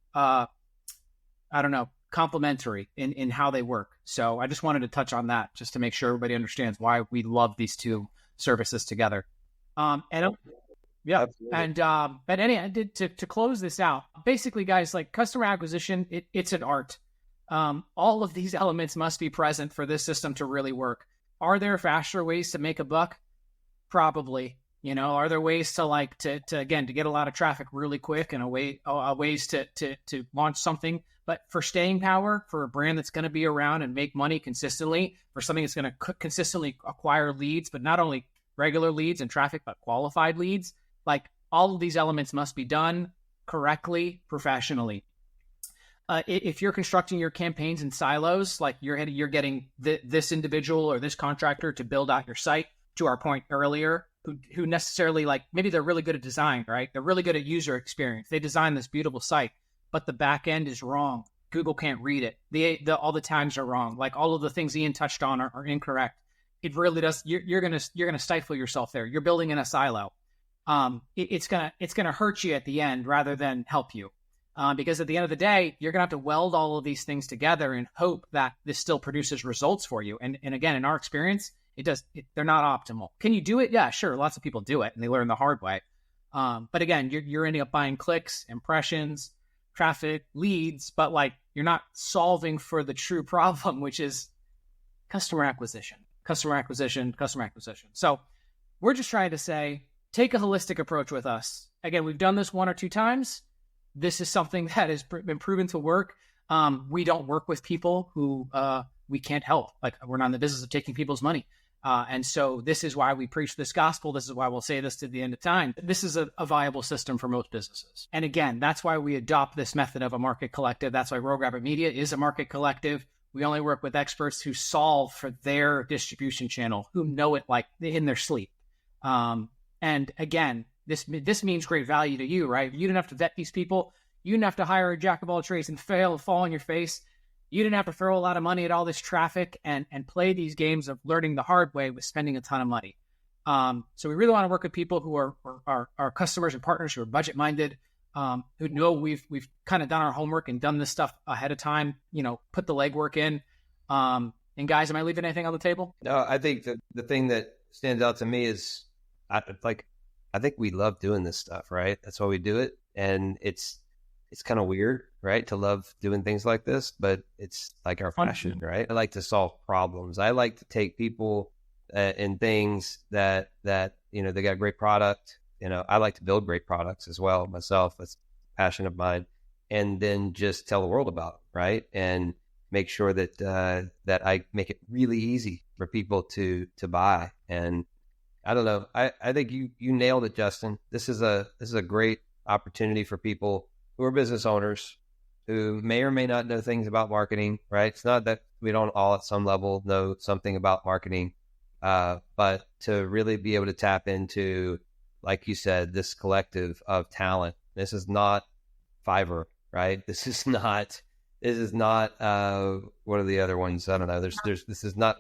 S1: complementary in how they work. So I just wanted to touch on that just to make sure everybody understands why we love these two services together. But to close this out, basically, guys, like customer acquisition, it's an art. All of these elements must be present for this system to really work. Are there faster ways to make a buck? Probably. Are there ways to get a lot of traffic really quick and ways to launch something? But for staying power, for a brand that's going to be around and make money consistently, for something that's going to consistently acquire leads, but not only regular leads and traffic, but qualified leads, like all of these elements must be done correctly, professionally. If you're constructing your campaigns in silos, like you're getting this individual or this contractor to build out your site, to our point earlier, who necessarily maybe they're really good at design, right? They're really good at user experience. They design this beautiful site, but the back end is wrong. Google can't read it. All the tags are wrong. Like all of the things Ian touched on are incorrect. It really does. You're gonna stifle yourself there. You're building in a silo. It's gonna hurt you at the end rather than help you. Because at the end of the day, you're gonna have to weld all of these things together and hope that this still produces results for you. And again, in our experience, they're not optimal. Can you do it? Yeah, sure. Lots of people do it and they learn the hard way. But again, you're ending up buying clicks, impressions, traffic, leads, but you're not solving for the true problem, which is customer acquisition. So we're just trying to say, take a holistic approach with us. Again, we've done this 1 or 2 times. This is something that has been proven to work. We don't work with people who we can't help. We're not in the business of taking people's money. And so this is why we preach this gospel. This is why we'll say this to the end of time. This is a viable system for most businesses. And again, that's why we adopt this method of a market collective. That's why Rogue Rabbit Media is a market collective. We only work with experts who solve for their distribution channel, who know it in their sleep. And again, this means great value to you, right? You didn't have to vet these people. You didn't have to hire a jack of all trades and fall on your face. You didn't have to throw a lot of money at all this traffic and play these games of learning the hard way with spending a ton of money. So we really want to work with people who are customers and partners who are budget-minded, who know we've kind of done our homework and done this stuff ahead of time, put the legwork in. And guys, am I leaving anything on the table?
S2: No, I think the thing that stands out to me is I think we love doing this stuff, right? That's why we do it. And it's kind of weird, right? To love doing things like this, but it's like our passion, right? I like to solve problems. I like to take people and things that, you know, they got a great product. You know, I like to build great products as well myself. That's a passion of mine. And then just tell the world about them, right? And make sure that that I make it really easy for people to buy. And I don't know. I think you nailed it, Justin. This is a great opportunity for people who are business owners who may or may not know things about marketing, right? It's not that we don't all at some level know something about marketing, but to really be able to tap into, like you said, this collective of talent. This is not Fiverr, right? This is not what are the other ones? I don't know. This is not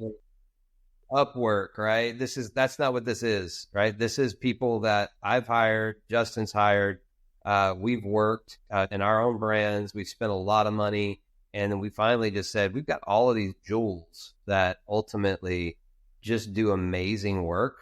S2: Upwork, right? That's not what this is, right? This is people that I've hired, Justin's hired. We've worked in our own brands. We've spent a lot of money. And then we finally just said, we've got all of these jewels that ultimately just do amazing work.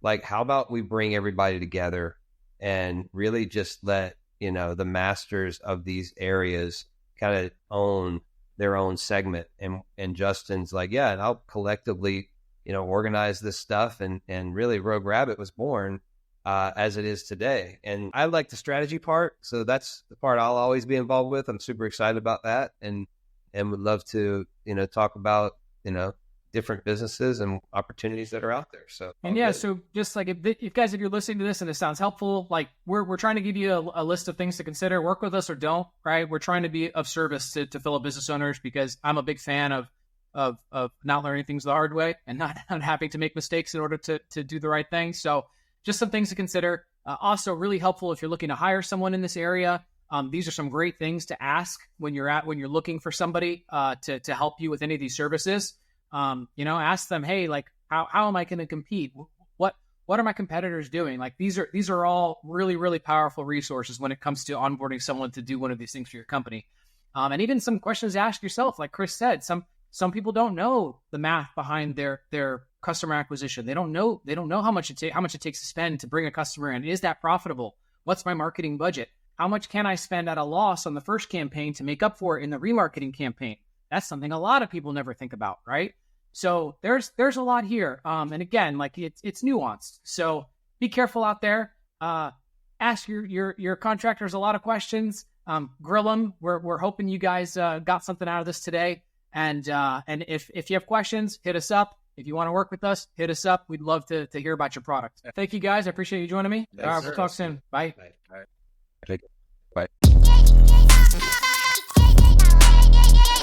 S2: Like, how about we bring everybody together and really just let, you know, the masters of these areas kind of own their own segment. And Justin's like, yeah, and I'll collectively, you know, organize this stuff. And really Rogue Rabbit was born as it is today. And I like the strategy part. So that's the part I'll always be involved with. I'm super excited about that and would love to, you know, talk about, you know, different businesses and opportunities that are out there. So,
S1: and yeah, so just like if guys, if you're listening to this and it sounds helpful, like we're trying to give you a list of things to consider, work with us or don't, right? We're trying to be of service to fellow business owners because I'm a big fan of not learning things the hard way and not having to make mistakes in order to do the right thing. So just some things to consider. Also really helpful if you're looking to hire someone in this area. These are some great things to ask when you're looking for somebody to help you with any of these services. You know, ask them, hey, like, how am I going to compete? What are my competitors doing? Like, these are all really, really powerful resources when it comes to onboarding someone to do one of these things for your company. And even some questions to ask yourself, like Chris said, some people don't know the math behind their customer acquisition. They don't know how much it takes to spend to bring a customer in. Is that profitable? What's my marketing budget? How much can I spend at a loss on the first campaign to make up for it in the remarketing campaign? That's something a lot of people never think about, right? So there's a lot here. And again, like it's nuanced. So be careful out there. Ask your contractors a lot of questions. Grill them. We're hoping you guys got something out of this today. And if you have questions, hit us up. If you want to work with us, hit us up. We'd love to hear about your product. Thank you guys. I appreciate you joining me. All right, we'll talk soon. Bye.
S3: Bye.